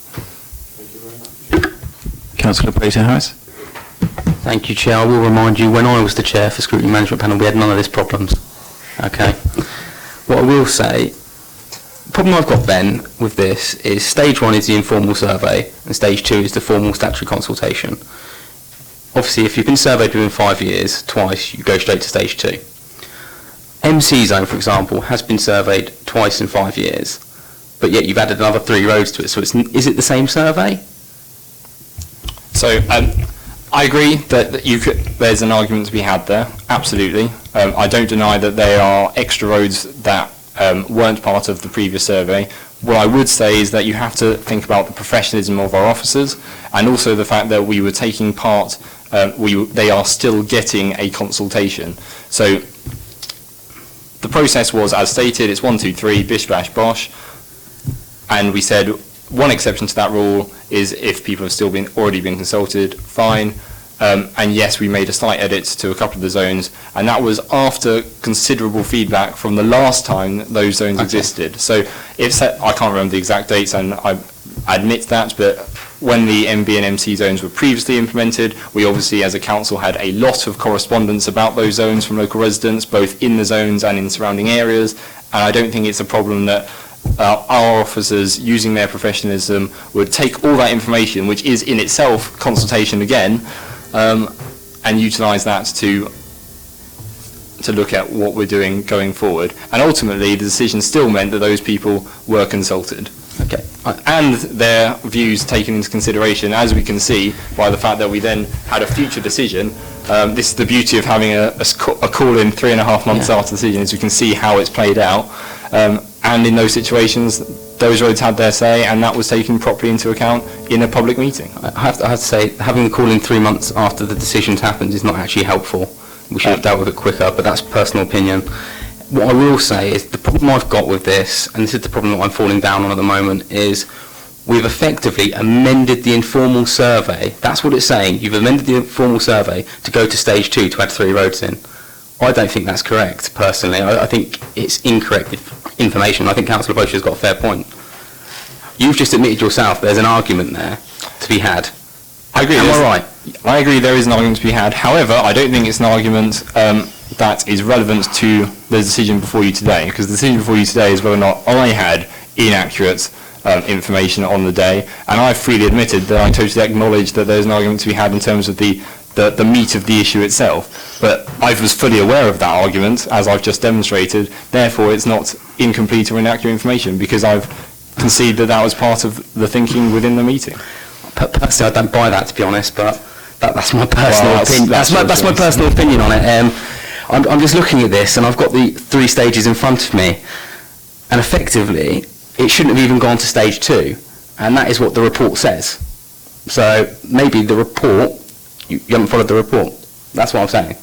Councillor Prater-Harris? Thank you, Chair. I will remind you, when I was the Chair for Scrutiny Management Panel, we had none of these problems. Okay. What I will say, problem I've got, Ben, with this is stage 1 is the informal survey and stage 2 is the formal statutory consultation. Obviously, if you've been surveyed within 5 years, twice, you go straight to stage 2. MC zone, for example, has been surveyed twice in 5 years, but yet you've added another 3 roads to it. So is it the same survey? So I agree that there's an argument to be had there, absolutely. I don't deny that there are extra roads that weren't part of the previous survey. What I would say is that you have to think about the professionalism of our officers and also the fact that we were taking part, they are still getting a consultation. So the process was, as stated, it's 1, 2, 3, bish, bash, bosh, and we said one exception to that rule is if people have still already been consulted, fine. And yes, we made a slight edit to a couple of the zones, and that was after considerable feedback from the last time those zones existed. So I can't remember the exact dates, and I admit that, but when the MB and MC zones were previously implemented, we obviously as a council had a lot of correspondence about those zones from local residents, both in the zones and in surrounding areas, and I don't think it's a problem that our officers, using their professionalism, would take all that information, which is in itself consultation again, and utilise that to look at what we're doing going forward. And ultimately, the decision still meant that those people were consulted. Okay. And their views taken into consideration, as we can see, by the fact that we then had a future decision. This is the beauty of having a call in 3.5 months after the decision, is we can see how it's played out. And in those situations, those roads had their say, and that was taken properly into account in a public meeting. I have to say, having the call in 3 months after the decision's happened is not actually helpful. We should have dealt with it quicker, but that's personal opinion. What I will say is the problem I've got with this, and this is the problem that I'm falling down on at the moment, is we've effectively amended the informal survey. That's what it's saying. You've amended the informal survey to go to stage 2 to add 3 roads in. I don't think that's correct, personally. I think it's incorrect information. I think Councillor Bosher's got a fair point. You've just admitted yourself there's an argument there to be had. I agree. Am I right? I agree there is an argument to be had. However, I don't think it's an argument that is relevant to the decision before you today, because the decision before you today is whether or not I had inaccurate information on the day, and I've freely admitted that I totally acknowledge that there's an argument to be had in terms of the meat of the issue itself. But I was fully aware of that argument, as I've just demonstrated. Therefore, it's not incomplete or inaccurate information, because I've conceded that that was part of the thinking within the meeting. Personally, I don't buy that, to be honest, but that's my personal opinion. That's my personal opinion on it. I'm just looking at this, and I've got the 3 stages in front of me, and effectively, it shouldn't have even gone to stage 2, and that is what the report says. So maybe the report, you haven't followed the report. That's what I'm saying.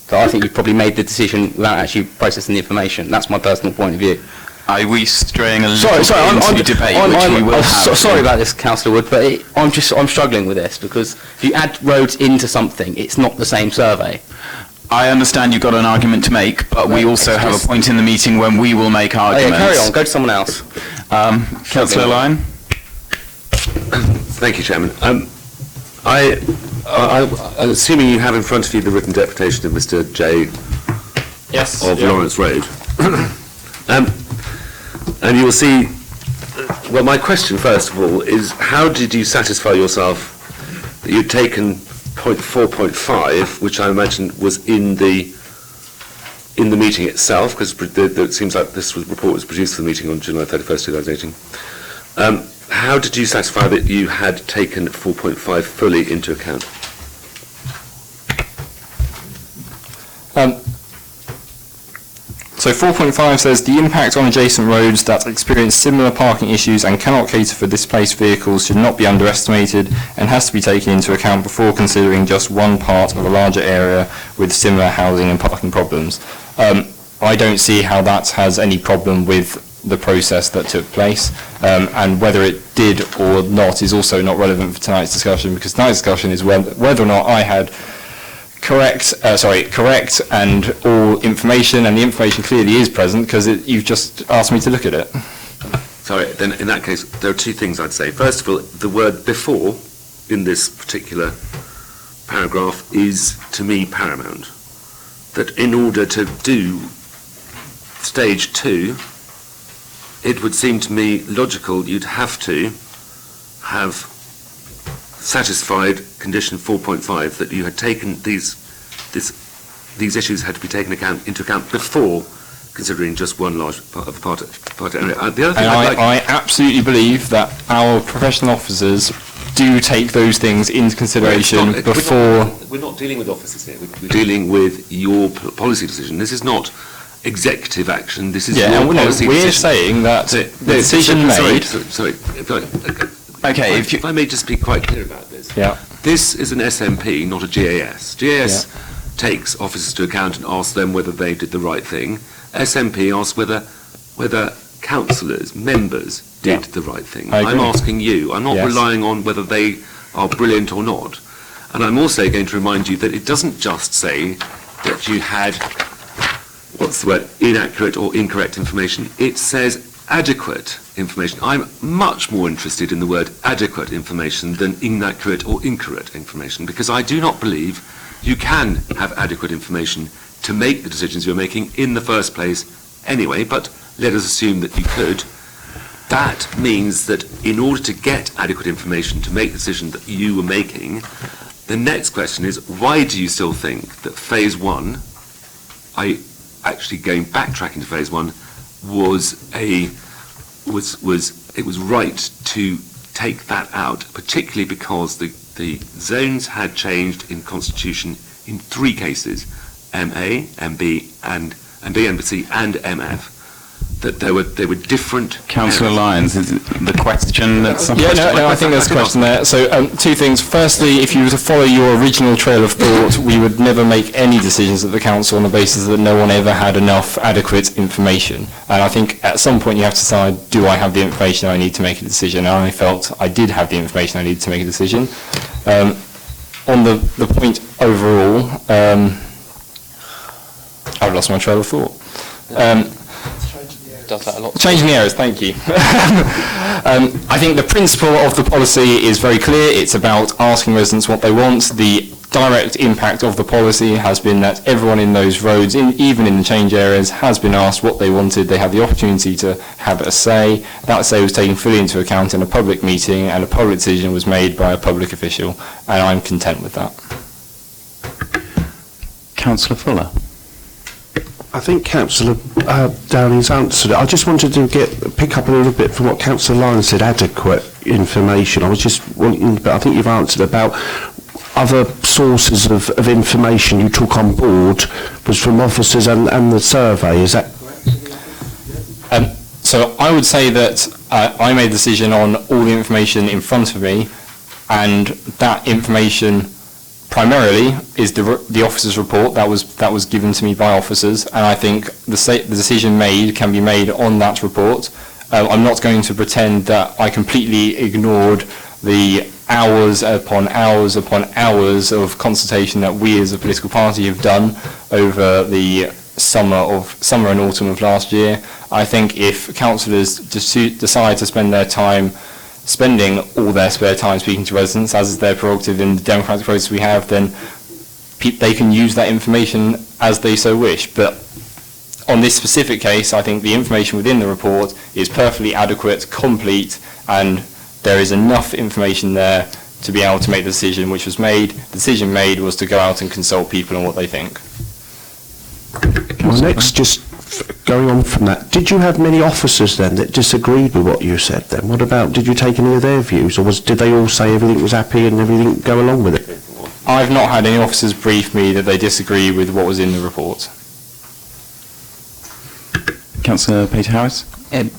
So I think you've probably made the decision without actually processing the information. That's my personal point of view. Are we straying a little bit into debate, which we will have? Sorry about this, Councillor Wood, but I'm struggling with this, because if you add roads into something, it's not the same survey. I understand you've got an argument to make, but we also have a point in the meeting when we will make arguments. Carry on, go to someone else. Councillor Lyon? Thank you, Chairman. I'm assuming you have in front of you the written deputation of Mr. J. Yes. Of Lawrence Road. And you will see, well, my question, first of all, is how did you satisfy yourself that you'd taken point 4.5, which I imagine was in the meeting itself, because it seems like this report was produced for the meeting on July 31st, 2018. How did you satisfy that you had taken 4.5 fully into account? So 4.5 says the impact on adjacent roads that experience similar parking issues and cannot cater for displaced vehicles should not be underestimated and has to be taken into account before considering just one part of a larger area with similar housing and parking problems. I don't see how that has any problem with the process that took place, and whether it did or not is also not relevant for tonight's discussion, because tonight's discussion is whether or not I had correct and all information, and the information clearly is present because you've just asked me to look at it. Sorry, then in that case, there are 2 things I'd say. First of all, the word before in this particular paragraph is, to me, paramount. That in order to do stage 2, it would seem to me logical you'd have to have satisfied condition 4.5 that you had taken these issues had to be taken into account before considering just one large part area. The other thing I absolutely believe that our professional officers do take those things into consideration before. We're not dealing with officers here. We're dealing with your policy decision. This is not executive action. This is your policy decision. We're saying that the decision made. Sorry. Okay, if I may just be quite clear about this. Yeah. This is an SMP, not a GAS. GAS takes officers to account and asks them whether they did the right thing. SMP asks whether councillors, members, did the right thing. I'm asking you. I'm not relying on whether they are brilliant or not. And I'm also going to remind you that it doesn't just say that you had, inaccurate or incorrect information. It says adequate information. I'm much more interested in the word adequate information than inaccurate or incorrect information, because I do not believe you can have adequate information to make the decisions you're making in the first place anyway, but let us assume that you could. That means that in order to get adequate information to make the decision that you were making, the next question is, why do you still think that phase one, backtracking to phase one, it was right to take that out, particularly because the zones had changed in Constitution in 3 cases, MA, MB, and MBC and MF. That they were different. Councillor Lyons, is it the question that's... I think there's a question there. So 2 things. Firstly, if you were to follow your original trail of thought, we would never make any decisions at the council on the basis that no one ever had enough adequate information. And I think at some point you have to decide, do I have the information I need to make a decision? And I felt I did have the information I needed to make a decision. On the point overall, I've lost my trail of thought. Does that a lot. Changing the areas, thank you. I think the principle of the policy is very clear. It's about asking residents what they want. The direct impact of the policy has been that everyone in those roads, even in the change areas, has been asked what they wanted. They had the opportunity to have a say. That say was taken fully into account in a public meeting, and a public decision was made by a public official, and I'm content with that. Councillor Fuller. I think Councillor Downing's answered it. I just wanted to pick up a little bit from what Councillor Lyons said, adequate information. I was just wanting, but I think you've answered about other sources of information you took on board was from officers and the survey. Is that correct? So I would say that I made a decision on all the information in front of me, and that information primarily is the officers' report that was given to me by officers, and I think the decision made can be made on that report. I'm not going to pretend that I completely ignored the hours upon hours upon hours of consultation that we as a political party have done over the summer and autumn of last year. I think if councillors decide to spend their time spending all their spare time speaking to residents, as is their prerogative in the democratic process we have, then they can use that information as they so wish. But on this specific case, I think the information within the report is perfectly adequate, complete, and there is enough information there to be able to make the decision which was made. The decision made was to go out and consult people on what they think. Well, next, just going on from that, did you have many officers then that disagreed with what you said then? What about, did you take any of their views, or did they all say everything was happy and everything go along with it? I've not had any officers brief me that they disagree with what was in the report. Councillor Peter Harris?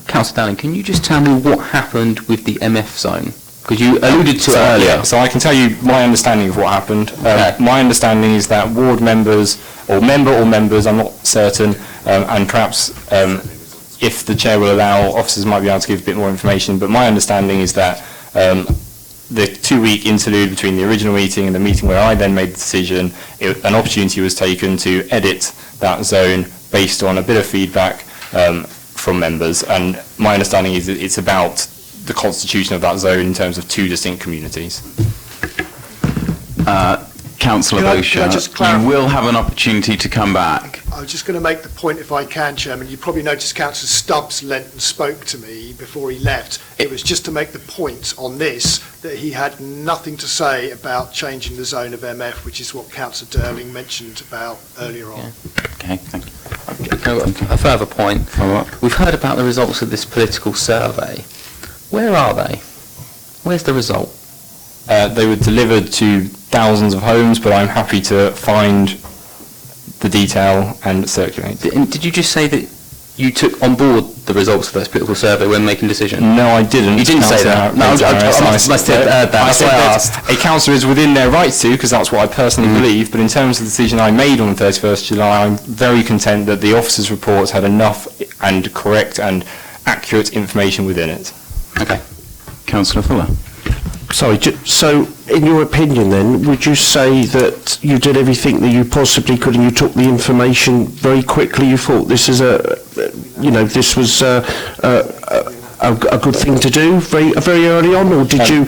Councillor Downing, can you just tell me what happened with the MF zone? Because you alluded to it earlier. Yeah, so I can tell you my understanding of what happened. My understanding is that ward members, or members, I'm not certain, and perhaps if the chair will allow, officers might be able to give a bit more information, but my understanding is that the 2-week interlude between the original meeting and the meeting where I then made the decision, an opportunity was taken to edit that zone based on a bit of feedback from members, and my understanding is that it's about the constitution of that zone in terms of 2 distinct communities. Councillor Can I Bosher, just clarify? you will have an opportunity to come back. I was just going to make the point, if I can, Chairman. You probably noticed Councillor Stubbs leant and spoke to me before he left. It was just to make the point on this that he had nothing to say about changing the zone of MF, which is what Councillor Durling mentioned about earlier on. Okay, thank you. A further point. We've heard about the results of this political survey. Where are they? Where's the result? They were delivered to thousands of homes, but I'm happy to find the detail and circulate. Did you just say that you took on board the results of this political survey when making decisions? No, I didn't. You didn't say that? No, I must have heard that. That's why I asked. A councillor is within their rights to, because that's what I personally believe, but in terms of the decision I made on the 31st July, I'm very content that the officers' reports had enough and correct and accurate information within it. Okay. Councillor Fuller. Sorry, so in your opinion then, would you say that you did everything that you possibly could and you took the information very quickly? You thought this is this was a good thing to do very early on, or did you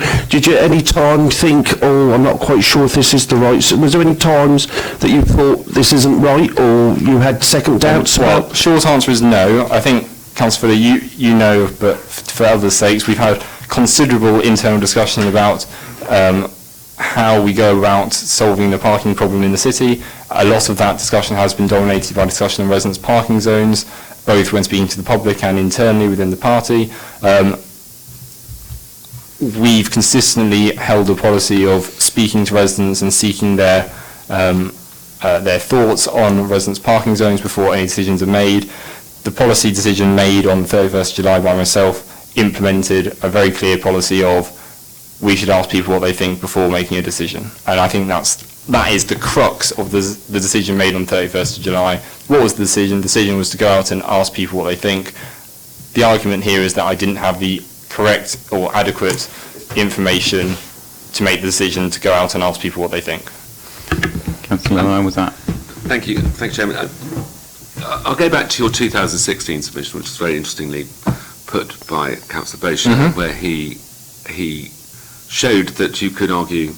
at any time think, oh, I'm not quite sure if this is the right? Was there any times that you thought this isn't right, or you had second doubts? Well, short answer is no. I think, Councillor Fuller, you know, but for others' sakes, we've had considerable internal discussion about how we go about solving the parking problem in the city. A lot of that discussion has been dominated by discussion on residents' parking zones, both when speaking to the public and internally within the party. We've consistently held a policy of speaking to residents and seeking their thoughts on residents' parking zones before any decisions are made. The policy decision made on the 31st July by myself implemented a very clear policy of we should ask people what they think before making a decision. And I think that is the crux of the decision made on 31st of July. What was the decision? The decision was to go out and ask people what they think. The argument here is that I didn't have the correct or adequate information to make the decision to go out and ask people what they think. Councillor Lyon, with that. Thank you, Chairman. I'll go back to your 2016 submission, which was very interestingly put by Councillor Bosher, where he showed that you could argue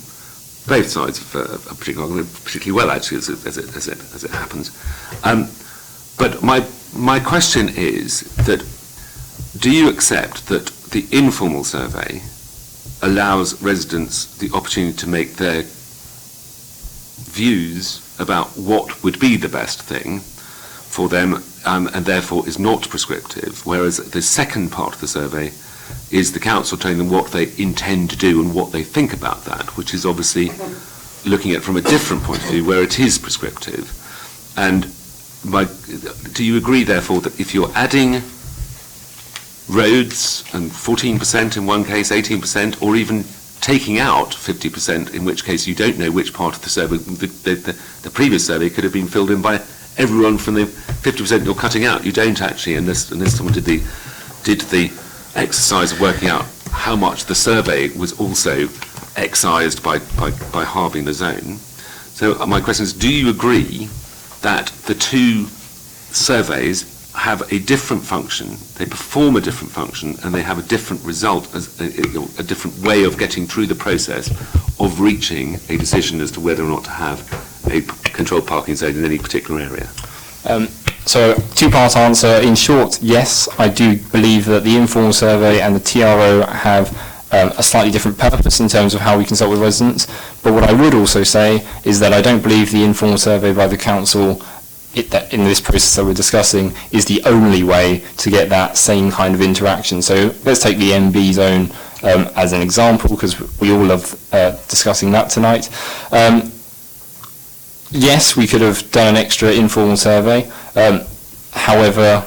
both sides of a particular argument particularly well, actually, as it happens. But my question is that do you accept that the informal survey allows residents the opportunity to make their views about what would be the best thing for them, and therefore is not prescriptive, whereas the second part of the survey is the council telling them what they intend to do and what they think about that, which is obviously looking at it from a different point of view where it is prescriptive. And do you agree, therefore, that if you're adding roads and 14% in one case, 18%, or even taking out 50%, in which case you don't know which part of the survey, the previous survey could have been filled in by everyone from the 50% you're cutting out. You don't actually, unless someone did the exercise of working out how much the survey was also excised by halving the zone. So my question is, do you agree that the two surveys have a different function, they perform a different function, and they have a different result, as a different way of getting through the process of reaching a decision as to whether or not to have a controlled parking zone in any particular area? So, two-part answer. In short, yes, I do believe that the informal survey and the TRO have a slightly different purpose in terms of how we consult with residents. But what I would also say is that I don't believe the informal survey by the council in this process that we're discussing is the only way to get that same kind of interaction. So let's take the MB zone as an example, because we all love discussing that tonight. Yes, we could have done an extra informal survey. However,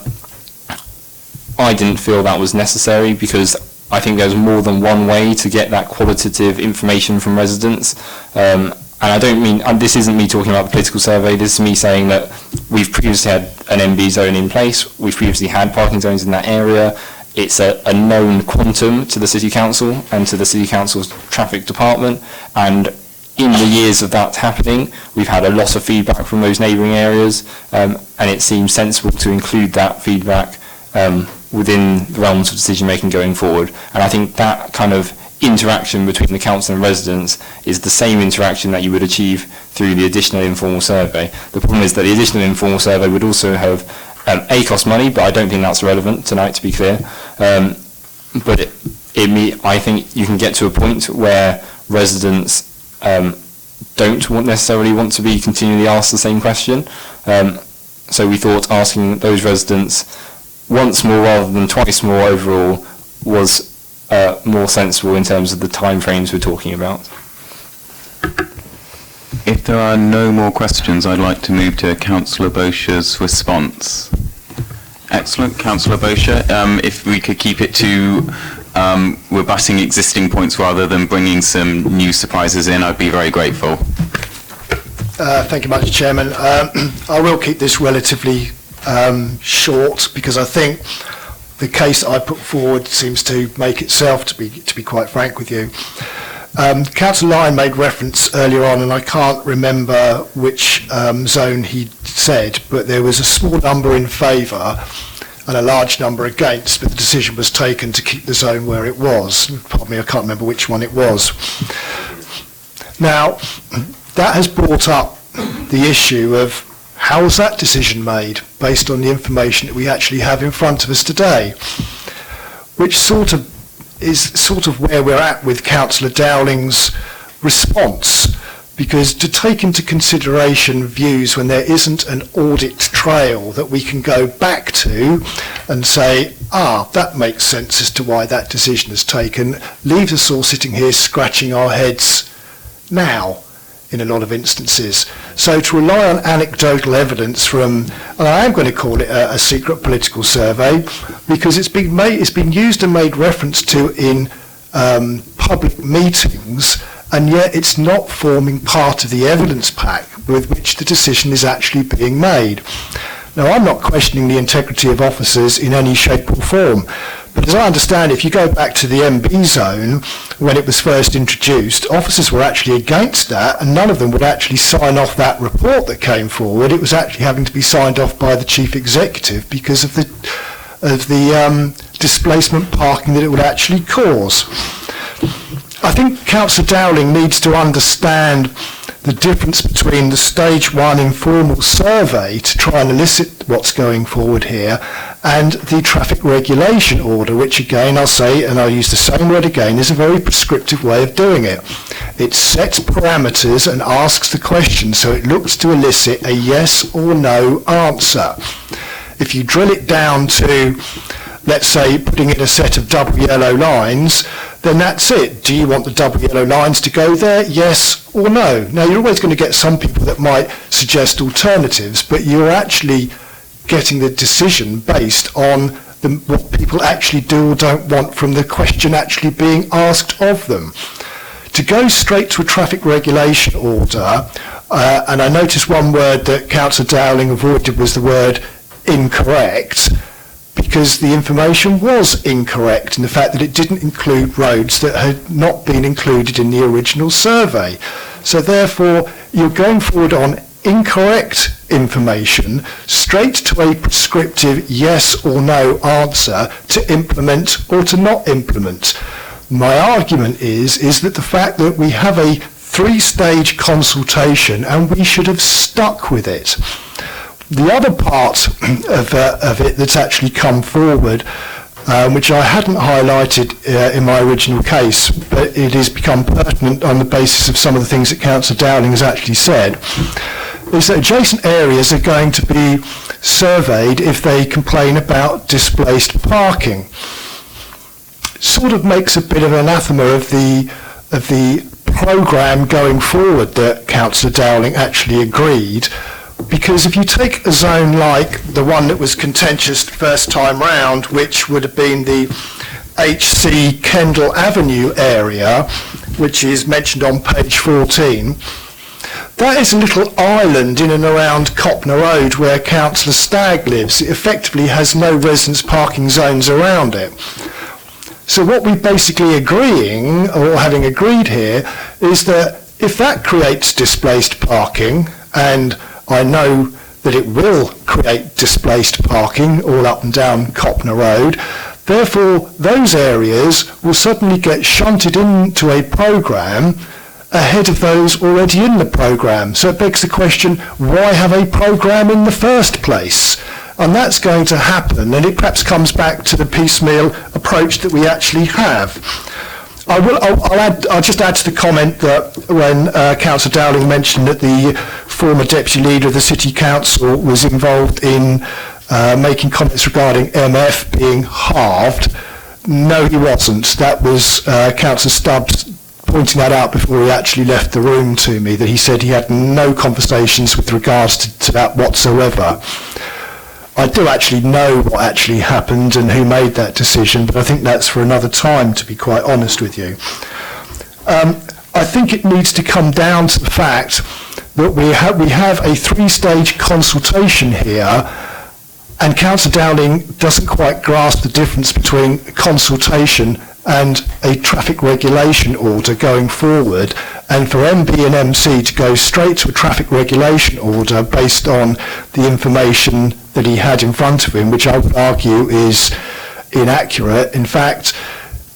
I didn't feel that was necessary because I think there's more than one way to get that qualitative information from residents. And I don't mean, this isn't me talking about the political survey, this is me saying that we've previously had an MB zone in place, we've previously had parking zones in that area, it's a known quantum to the City Council and to the City Council's traffic department, and in the years of that happening, we've had a lot of feedback from those neighbouring areas, and it seems sensible to include that feedback within the realms of decision making going forward. And I think that kind of interaction between the council and residents is the same interaction that you would achieve through the additional informal survey. The problem is that the additional informal survey would also have cost money, but I don't think that's relevant tonight, to be clear. But I think you can get to a point where residents don't necessarily want to be continually asked the same question. So we thought asking those residents once more rather than twice more overall was more sensible in terms of the timeframes we're talking about. If there are no more questions, I'd like to move to Councillor Boscher's response. Excellent, Councillor Boscher. If we could keep it to rebutting existing points rather than bringing some new surprises in, I'd be very grateful. Thank you much, Chairman. I will keep this relatively short because I think the case that I put forward seems to make itself, to be quite frank with you. Councillor Lyon made reference earlier on, and I can't remember which zone he said, but there was a small number in favour and a large number against, but the decision was taken to keep the zone where it was. Pardon me, I can't remember which one it was. Now, that has brought up the issue of how was that decision made based on the information that we actually have in front of us today, which is sort of where we're at with Councillor Dowling's response, because to take into consideration views when there isn't an audit trail that we can go back to and say, that makes sense as to why that decision is taken, leaves us all sitting here scratching our heads now in a lot of instances. So to rely on anecdotal evidence from, and I am going to call it a secret political survey, because it's been used and made reference to in public meetings, and yet it's not forming part of the evidence pack with which the decision is actually being made. Now, I'm not questioning the integrity of officers in any shape or form, but as I understand, if you go back to the MB zone, when it was first introduced, officers were actually against that, and none of them would actually sign off that report that came forward. It was actually having to be signed off by the chief executive because of the displacement parking that it would actually cause. I think Councillor Dowling needs to understand the difference between the stage 1 informal survey to try and elicit what's going forward here and the traffic regulation order, which again I'll say, and I'll use the same word again, is a very prescriptive way of doing it. It sets parameters and asks the question, so it looks to elicit a yes or no answer. If you drill it down to, let's say, putting in a set of double yellow lines, then that's it. Do you want the double yellow lines to go there? Yes or no? Now, you're always going to get some people that might suggest alternatives, but you're actually getting the decision based on what people actually do or don't want from the question actually being asked of them. To go straight to a traffic regulation order, and I noticed one word that Councillor Dowling avoided was the word incorrect, because the information was incorrect in the fact that it didn't include roads that had not been included in the original survey. So therefore, you're going forward on incorrect information straight to a prescriptive yes or no answer to implement or to not implement. My argument is that the fact that we have a 3-stage consultation and we should have stuck with it. The other part of it that's actually come forward, which I hadn't highlighted in my original case, but it has become pertinent on the basis of some of the things that Councillor Dowling has actually said, is that adjacent areas are going to be surveyed if they complain about displaced parking. Sort of makes a bit of anathema of the programme going forward that Councillor Dowling actually agreed. Because if you take a zone like the one that was contentious first time round, which would have been the HC Kendall Avenue area, which is mentioned on page 14, that is a little island in and around Copner Road where Councillor Stagg lives. It effectively has no residence parking zones around it. So what we're basically agreeing, or having agreed here, is that if that creates displaced parking, and I know that it will create displaced parking all up and down Copner Road, Therefore, those areas will suddenly get shunted into a programme ahead of those already in the programme. So it begs the question, why have a programme in the first place? And that's going to happen, and it perhaps comes back to the piecemeal approach that we actually have. I'll just add to the comment that when Councillor Dowling mentioned that the former Deputy Leader of the City Council was involved in making comments regarding MF being halved. No, he wasn't. That was Councillor Stubbs pointing that out before he actually left the room to me, that he said he had no conversations with regards to that whatsoever. I do actually know what actually happened and who made that decision, but I think that's for another time, to be quite honest with you. I think it needs to come down to the fact that we have a three-stage consultation here, and Councillor Dowling doesn't quite grasp the difference between consultation and a traffic regulation order going forward, and for MB and MC to go straight to a traffic regulation order based on the information that he had in front of him, which I would argue is inaccurate. In fact,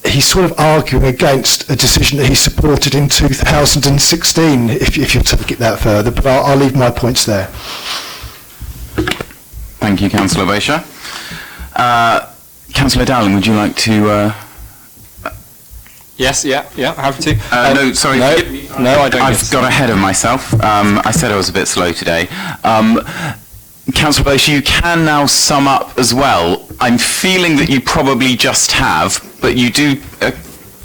he's sort of arguing against a decision that he supported in 2016, if you take it that further, but I'll leave my points there. Thank you, Councillor Baisha. Councillor Dowling, would you like to... Yes, yeah, happy to. No, sorry. No, I don't. I've got ahead of myself. I said I was a bit slow today. Councillor Baisha, you can now sum up as well. I'm feeling that you probably just have, but you do,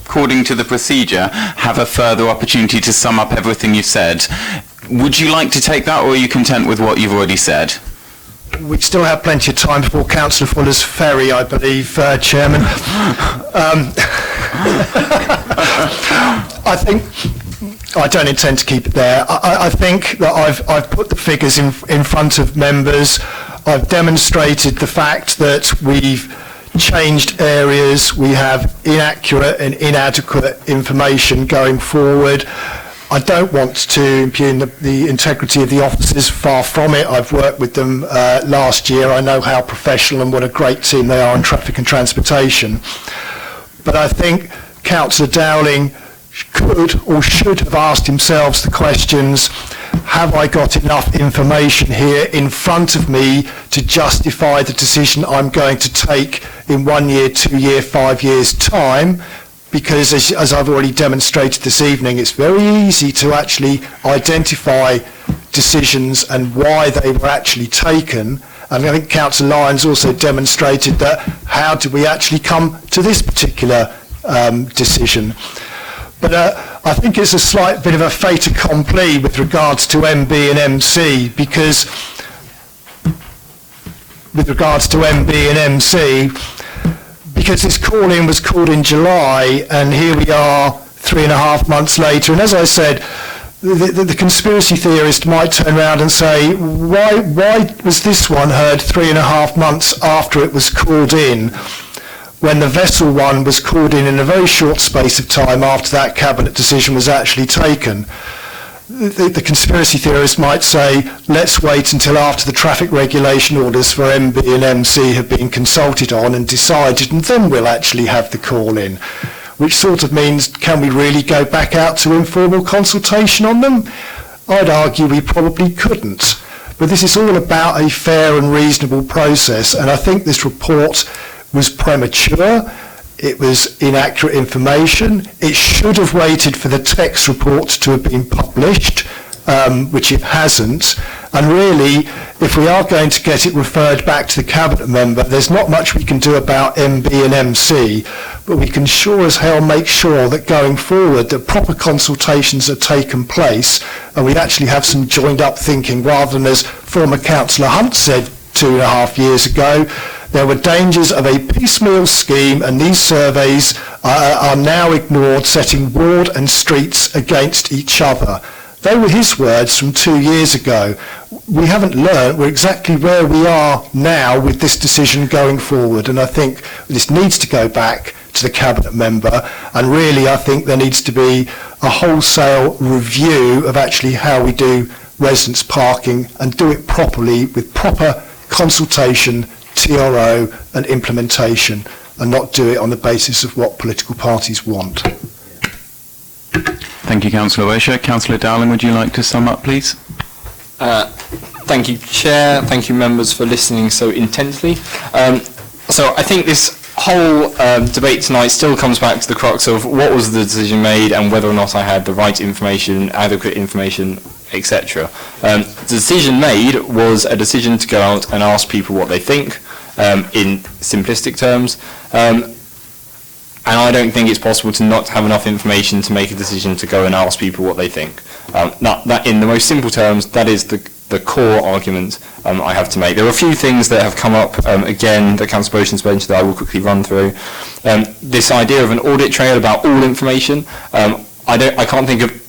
according to the procedure, have a further opportunity to sum up everything you've said. Would you like to take that, or are you content with what you've already said? We still have plenty of time before Councillor Fuller's ferry, I believe, Chairman. I don't intend to keep it there. I think that I've put the figures in front of members. I've demonstrated the fact that we've changed areas. We have inaccurate and inadequate information going forward. I don't want to impugn the integrity of the officers, far from it. I've worked with them last year. I know how professional and what a great team they are in traffic and transportation. But I think Councillor Dowling could or should have asked himself the questions, have I got enough information here in front of me to justify the decision I'm going to take in 1 year, 2 year, 5 years' time? Because as I've already demonstrated this evening, it's very easy to actually identify decisions and why they were actually taken. And I think Councillor Lyons also demonstrated that how did we actually come to this particular decision. But I think it's a slight bit of a fait accompli with regards to MB and MC, because with regards to MB and MC, because this call-in was called in July, and here we are 3.5 months later. And as I said, the conspiracy theorist might turn around and say, why was this one heard 3.5 months after it was called in, when the vessel one was called in a very short space of time after that cabinet decision was actually taken? The conspiracy theorist might say, let's wait until after the traffic regulation orders for MB and MC have been consulted on and decided, and then we'll actually have the call in. Which sort of means, can we really go back out to informal consultation on them? I'd argue we probably couldn't. But this is all about a fair and reasonable process, and I think this report was premature. It was inaccurate information. It should have waited for the text report to have been published, which it hasn't. And really, if we are going to get it referred back to the cabinet member, there's not much we can do about MB and MC, but we can sure as hell make sure that going forward that proper consultations are taken place and we actually have some joined up thinking, rather than, as former Councillor Hunt said 2.5 years ago, there were dangers of a piecemeal scheme, and these surveys are now ignored, setting ward and streets against each other. They were his words from 2 years ago. We haven't learned. We're exactly where we are now with this decision going forward, and I think this needs to go back to the cabinet member, and really I think there needs to be a wholesale review of actually how we do residence parking, and do it properly with proper consultation, TRO and implementation. and not do it on the basis of what political parties want. Thank you, Councillor Wisher. Councillor Dowling, would you like to sum up, please? Thank you, Chair. Thank you, members, for listening so intently. So I think this whole debate tonight still comes back to the crux of what was the decision made and whether or not I had the right information, adequate information, etc. The decision made was a decision to go out and ask people what they think in simplistic terms. And I don't think it's possible to not have enough information to make a decision to go and ask people what they think. That in the most simple terms, that is the core argument I have to make. There are a few things that have come up, again, that Councillor Beauchamp's mentioned that I will quickly run through. This idea of an audit trail about all information, I can't think of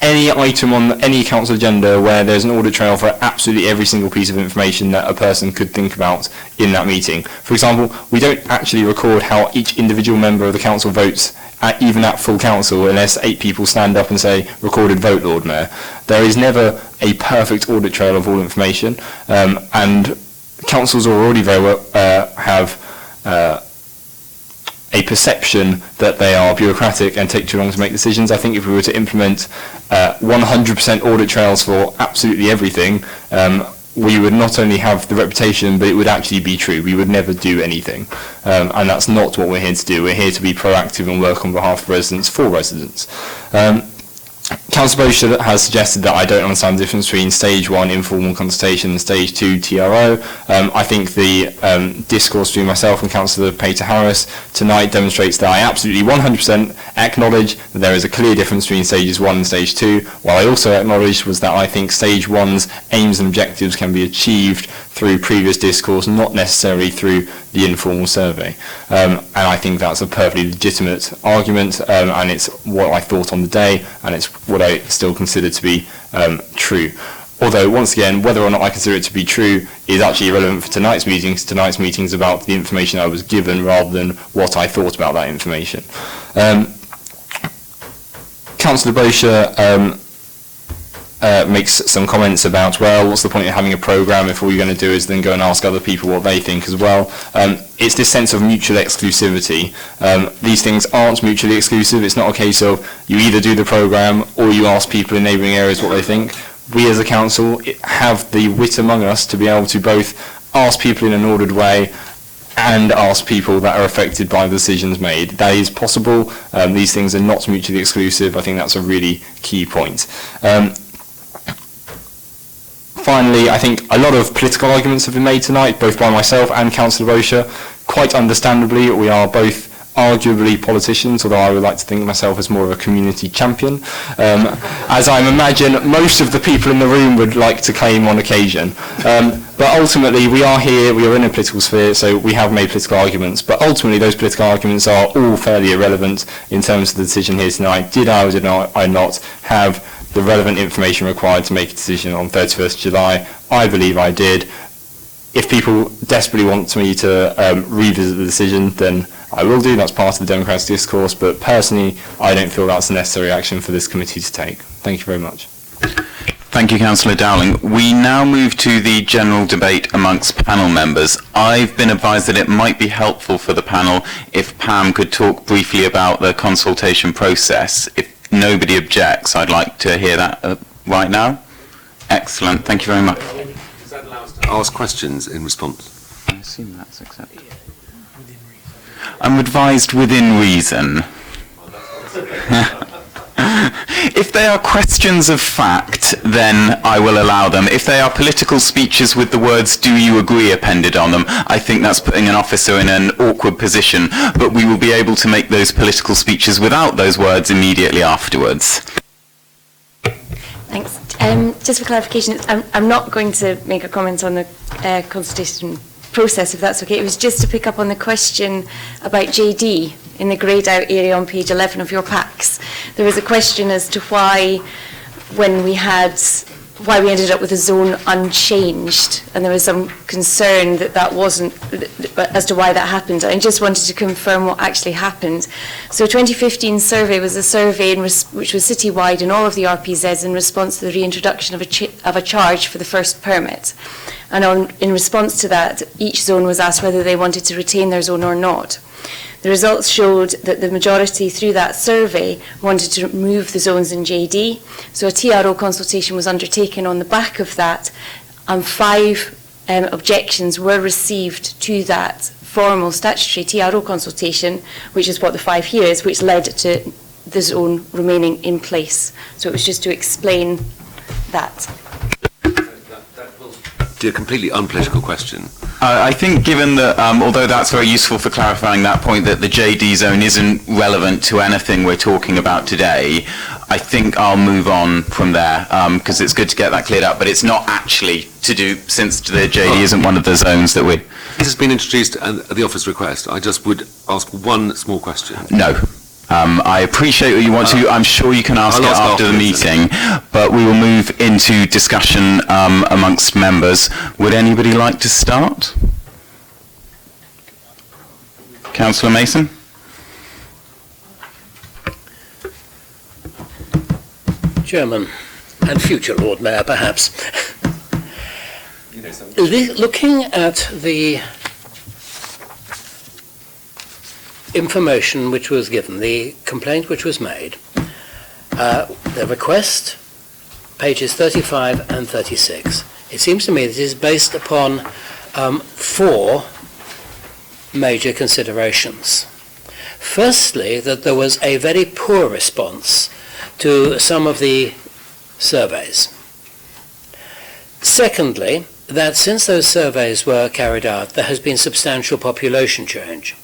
any item on any council agenda where there's an audit trail for absolutely every single piece of information that a person could think about in that meeting. For example, we don't actually record how each individual member of the council votes, even at full council, unless 8 people stand up and say, recorded vote, Lord Mayor. There is never a perfect audit trail of all information, and councils already very well have a perception that they are bureaucratic and take too long to make decisions. I think if we were to implement 100% audit trails for absolutely everything, we would not only have the reputation, but it would actually be true. We would never do anything. And that's not what we're here to do. We're here to be proactive and work on behalf of residents for residents. Councillor Beauchamp has suggested that I don't understand the difference between stage 1 informal consultation and stage 2 TRO. I think the discourse between myself and Councillor Pater Harris tonight demonstrates that I absolutely 100% acknowledge that there is a clear difference between stages 1 and stage 2. What I also acknowledged was that I think stage 1's aims and objectives can be achieved through previous discourse, not necessarily through the informal survey. And I think that's a perfectly legitimate argument, and it's what I thought on the day, and it's what I still consider to be true. Although, once again, whether or not I consider it to be true is actually irrelevant for tonight's meetings. Tonight's meeting is about the information I was given rather than what I thought about that information. Councillor Beauchamp makes some comments about, well, what's the point of having a programme if all you're going to do is then go and ask other people what they think as well. It's this sense of mutual exclusivity. These things aren't mutually exclusive. It's not a case of you either do the programme or you ask people in neighbouring areas what they think. We as a council have the wit among us to be able to both ask people in an ordered way and ask people that are affected by the decisions made. That is possible. These things are not mutually exclusive. I think that's a really key point. Finally, I think a lot of political arguments have been made tonight, both by myself and Councillor Beauchamp. Quite understandably, we are both arguably politicians, although I would like to think of myself as more of a community champion, as I imagine most of the people in the room would like to claim on occasion. But ultimately, we are here, we are in a political sphere, so we have made political arguments, but ultimately those political arguments are all fairly irrelevant in terms of the decision here tonight. Did I or did I not have the relevant information required to make a decision on 31st July? I believe I did. If people desperately want me to revisit the decision, then I will do. That's part of the democratic discourse, but personally, I don't feel that's a necessary action for this committee to take. Thank you very much. Thank you, Councillor Dowling. We now move to the general debate amongst panel members. I've been advised that it might be helpful for the panel if Pam could talk briefly about the consultation process. If nobody objects, I'd like to hear that right now. Excellent. Thank you very much. Does that allow us to ask questions in response? I assume that's accepted. I'm advised within reason. If they are questions of fact, then I will allow them. If they are political speeches with the words "do you agree" appended on them, I think that's putting an officer in an awkward position, but we will be able to make those political speeches without those words immediately afterwards. Thanks. Just for clarification, I'm not going to make a comment on the consultation process, if that's okay. It was just to pick up on the question about JD in the greyed out area on page 11 of your packs. There was a question as to why we ended up with a zone unchanged, and there was some concern that wasn't, as to why that happened. I just wanted to confirm what actually happened. So 2015 survey was a survey which was citywide in all of the RPZs in response to the reintroduction of a charge for the first permit. And in response to that, each zone was asked whether they wanted to retain their zone or not. The results showed that the majority through that survey wanted to remove the zones in JD. So a TRO consultation was undertaken on the back of that, and 5 objections were received to that formal statutory TRO consultation, which is what the 5 here is, which led to the zone remaining in place. So it was just to explain that. To a completely unpolitical question. I think given that, although that's very useful for clarifying that point, that the JD zone isn't relevant to anything we're talking about today, I think I'll move on from there, because it's good to get that cleared up, but it's not actually to do, since the JD isn't one of the zones that we... This has been introduced at the office request. I just would ask one small question. No. I appreciate what you want to. I'm sure you can ask it after the meeting, but we will move into discussion amongst members. Would anybody like to start? Councillor Mason? Chairman, and future Lord Mayor, perhaps. Looking at the information which was given, the complaint which was made, the request, pages 35 and 36, it seems to me that it is based upon 4 major considerations. Firstly, that there was a very poor response to some of the surveys. Secondly, that since those surveys were carried out, there has been substantial population change.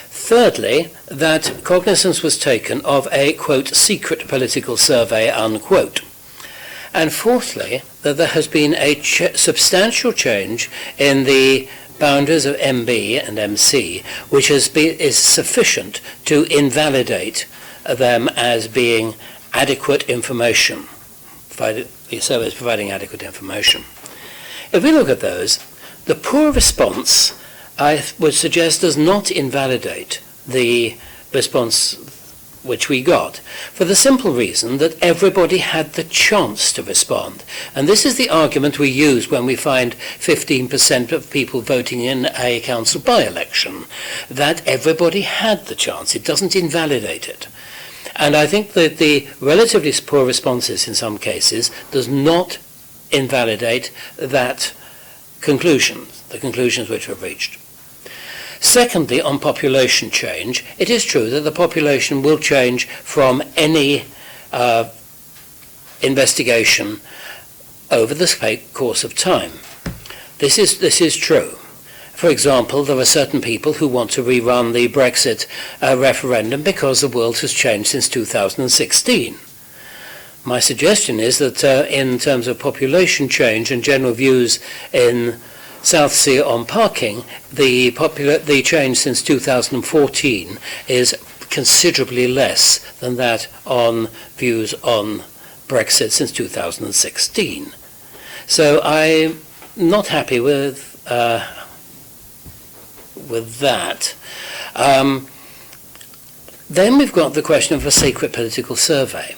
Thirdly, that cognizance was taken of a, quote, secret political survey, unquote. And fourthly, that there has been a substantial change in the boundaries of MB and MC, which is sufficient to invalidate them as being adequate information, the surveys providing adequate information. If we look at those, the poor response, I would suggest, does not invalidate the response which we got, for the simple reason that everybody had the chance to respond. And this is the argument we use when we find 15% of people voting in a council by-election, that everybody had the chance. It doesn't invalidate it. And I think that the relatively poor responses in some cases does not invalidate that conclusion, the conclusions which were reached. Secondly, on population change, it is true that the population will change from any investigation over the course of time. This is true. For example, there are certain people who want to rerun the Brexit referendum because the world has changed since 2016. My suggestion is that in terms of population change and general views in Southsea on parking, the change since 2014 is considerably less than that on views on Brexit since 2016. So I'm not happy with that. Then we've got the question of a secret political survey.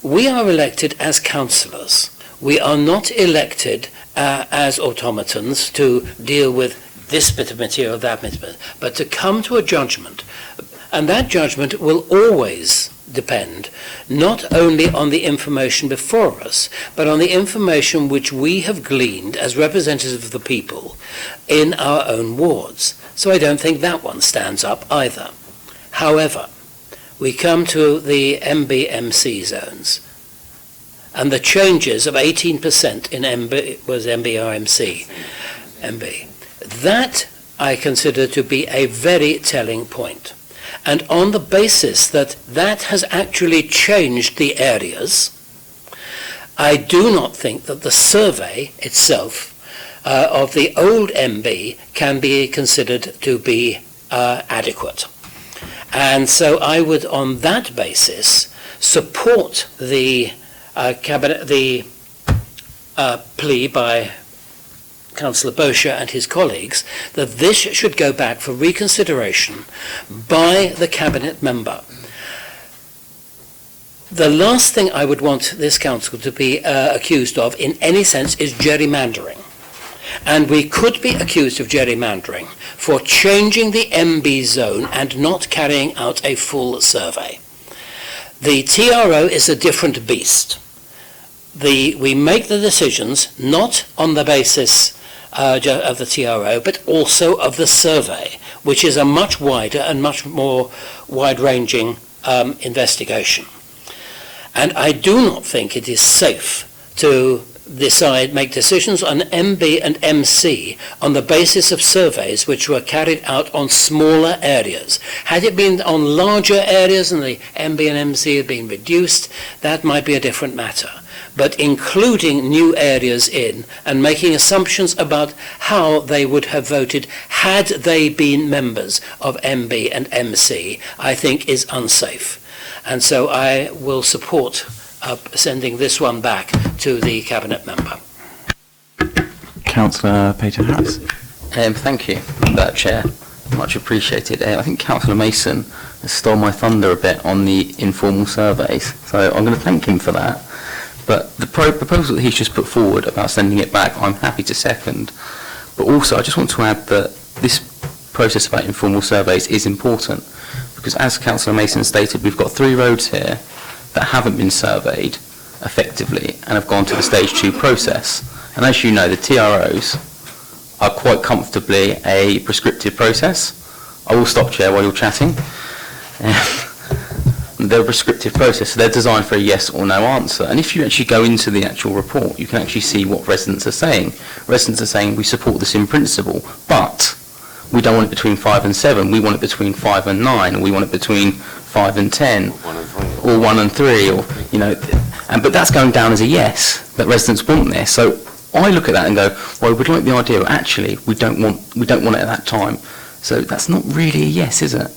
We are elected as councillors. We are not elected as automatons to deal with this bit of material, that bit of material, but to come to a judgment. And that judgment will always depend not only on the information before us, but on the information which we have gleaned as representatives of the people in our own wards. So I don't think that one stands up either. However, we come to the MB-MC zones, and the changes of 18% in MB was MB or MC. MB. That I consider to be a very telling point. And on the basis that that has actually changed the areas, I do not think that the survey itself of the old MB can be considered to be adequate. And so I would, on that basis, support the cabinet, the plea by Councillor Bosher and his colleagues that this should go back for reconsideration by the cabinet member. The last thing I would want this council to be accused of in any sense is gerrymandering. And we could be accused of gerrymandering for changing the MB zone and not carrying out a full survey. The TRO is a different beast. We make the decisions not on the basis of the TRO, but also of the survey, which is a much wider and much more wide-ranging investigation. And I do not think it is safe to make decisions on MB and MC on the basis of surveys which were carried out on smaller areas. Had it been on larger areas and the MB and MC had been reduced, that might be a different matter. But including new areas in and making assumptions about how they would have voted had they been members of MB and MC, I think is unsafe. And so I will support sending this one back to the Cabinet member. Councillor Peter Harris. Thank you for that, Chair. Much appreciated. I think Councillor Mason has stole my thunder a bit on the informal surveys, so I'm going to thank him for that. But the proposal that he's just put forward about sending it back, I'm happy to second. But also, I just want to add that this process about informal surveys is important, because as Councillor Mason stated, we've got 3 roads here that haven't been surveyed effectively and have gone to the stage 2 process. And as you know, the TROs are quite comfortably a prescriptive process. I will stop, Chair, while you're chatting. They're a prescriptive process, so they're designed for a yes or no answer. And if you actually go into the actual report, you can actually see what residents are saying. Residents are saying, we support this in principle, but we don't want it between 5 and 7. We want it between 5 and 9, or we want it between 5 and 10, or 1 and 3, or but that's going down as a yes, that residents want this. So I look at that and go, well, we'd like the idea, but actually we don't want it at that time. So that's not really a yes, is it?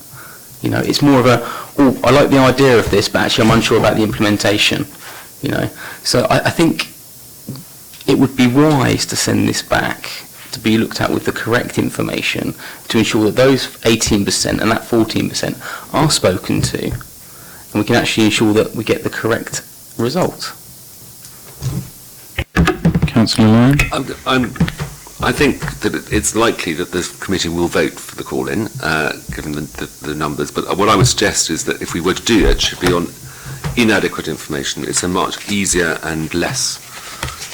It's more of a, oh, I like the idea of this, but actually I'm unsure about the implementation. So I think it would be wise to send this back to be looked at with the correct information to ensure that those 18% and that 14% are spoken to, and we can actually ensure that we get the correct result. Councillor Lyon? I think that it's likely that the committee will vote for the call-in, given the numbers, but what I would suggest is that if we were to do it should be on inadequate information. It's a much easier and less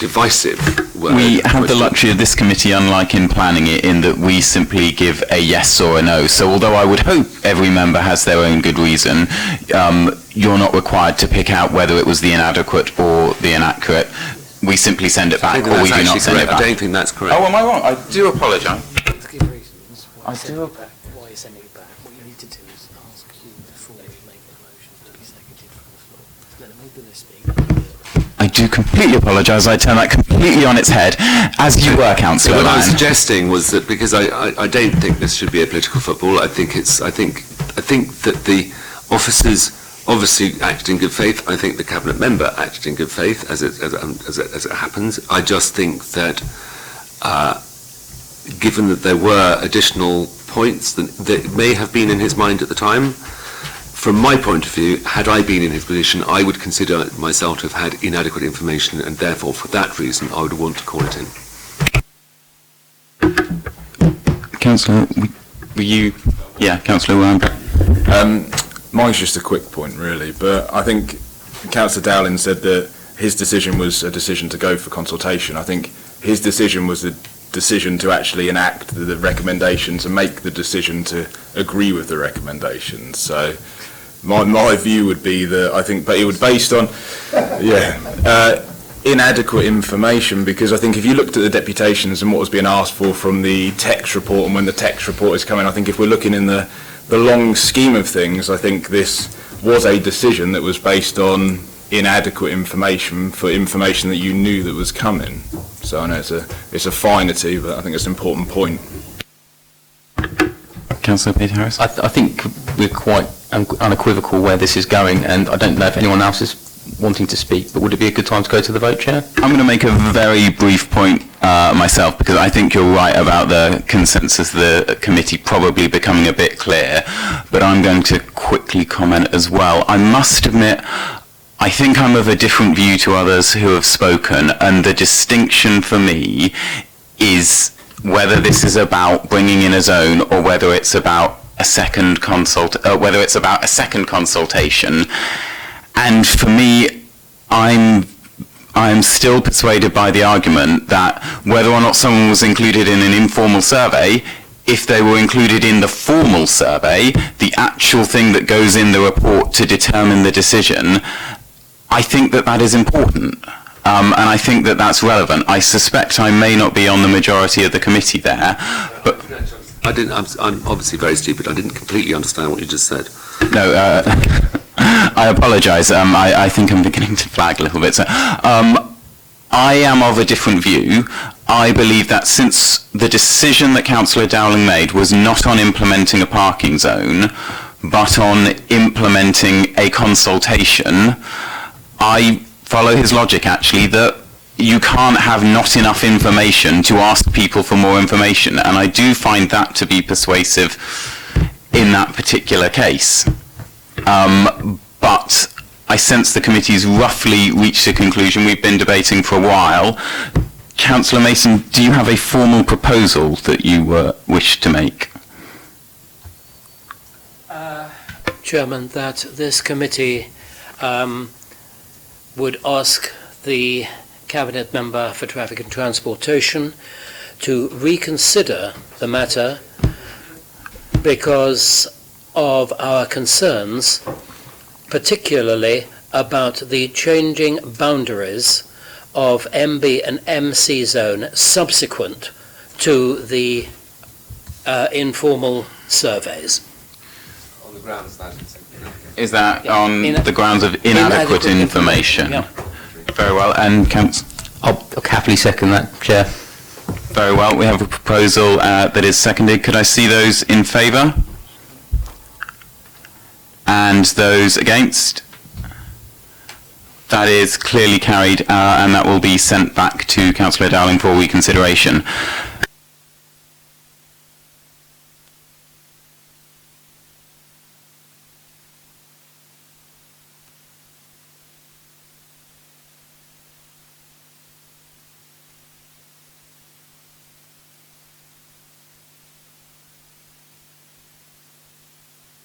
divisive word. We have the luxury of this committee, unlike in planning it, in that we simply give a yes or a no. So although I would hope every member has their own good reason, you're not required to pick out whether it was the inadequate or the inaccurate. We simply send it back, or we do not send it back. I don't think that's correct. Oh, am I wrong? I do apologise. To give reasons why you're sending it back, what you need to do is ask you before you make the motion to be seconded from the floor. Let them open their speak. I do completely apologise. I turn that completely on its head, as you were, Councillor What I Lyon. was suggesting was that because I don't think this should be a political football. I think that the officers obviously acted in good faith. I think the Cabinet member acted in good faith, as it happens. I just think that, given that there were additional points that may have been in his mind at the time, from my point of view, had I been in his position, I would consider myself to have had inadequate information, and therefore, for that reason, I would want to call it in. Councillor, were you? Yeah, Councillor Lyon. Mine's just a quick point, really, but I think Councillor Dowling said that his decision was a decision to go for consultation. I think his decision was a decision to actually enact the recommendations and make the decision to agree with the recommendations. So my view would be that I think, but it would based on, inadequate information, because I think if you looked at the deputations and what was being asked for from the text report and when the text report is coming, I think if we're looking in the long scheme of things, I think this was a decision that was based on inadequate information for information that you knew that was coming. So I know it's a finity, but I think it's an important point. Councillor Peter Harris? I think we're quite unequivocal where this is going, and I don't know if anyone else is wanting to speak, but would it be a good time to go to the vote, Chair? I'm going to make a very brief point myself, because I think you're right about the consensus of the committee probably becoming a bit clear, but I'm going to quickly comment as well. I must admit, I think I'm of a different view to others who have spoken, and the distinction for me is whether this is about bringing in a zone or whether it's about a second consultation. And for me, I'm still persuaded by the argument that whether or not someone was included in an informal survey, if they were included in the formal survey, the actual thing that goes in the report to determine the decision, I think that that is important. And I think that that's relevant. I suspect I may not be on the majority of the committee there, but... I'm obviously very stupid. I didn't completely understand what you just said. No, I apologise. I think I'm beginning to flag a little bit. So, I am of a different view. I believe that since the decision that Councillor Dowling made was not on implementing a parking zone, but on implementing a consultation, I follow his logic, actually, that you can't have not enough information to ask people for more information, and I do find that to be persuasive in that particular case. But I sense the committee's roughly reached a conclusion. We've been debating for a while. Councillor Mason, do you have a formal proposal that you wish to make? Chairman, that this committee would ask the Cabinet Member for Traffic and Transportation to reconsider the matter because of our concerns, particularly about the changing boundaries of MB and MC zone subsequent to the informal surveys. On the grounds that is that on the grounds of inadequate information? Yeah. Very well, and I'll happily second that, Chair. Very well, we have a proposal that is seconded. Could I see those in favour? And those against? That is clearly carried, and that will be sent back to Councillor Dowling for reconsideration.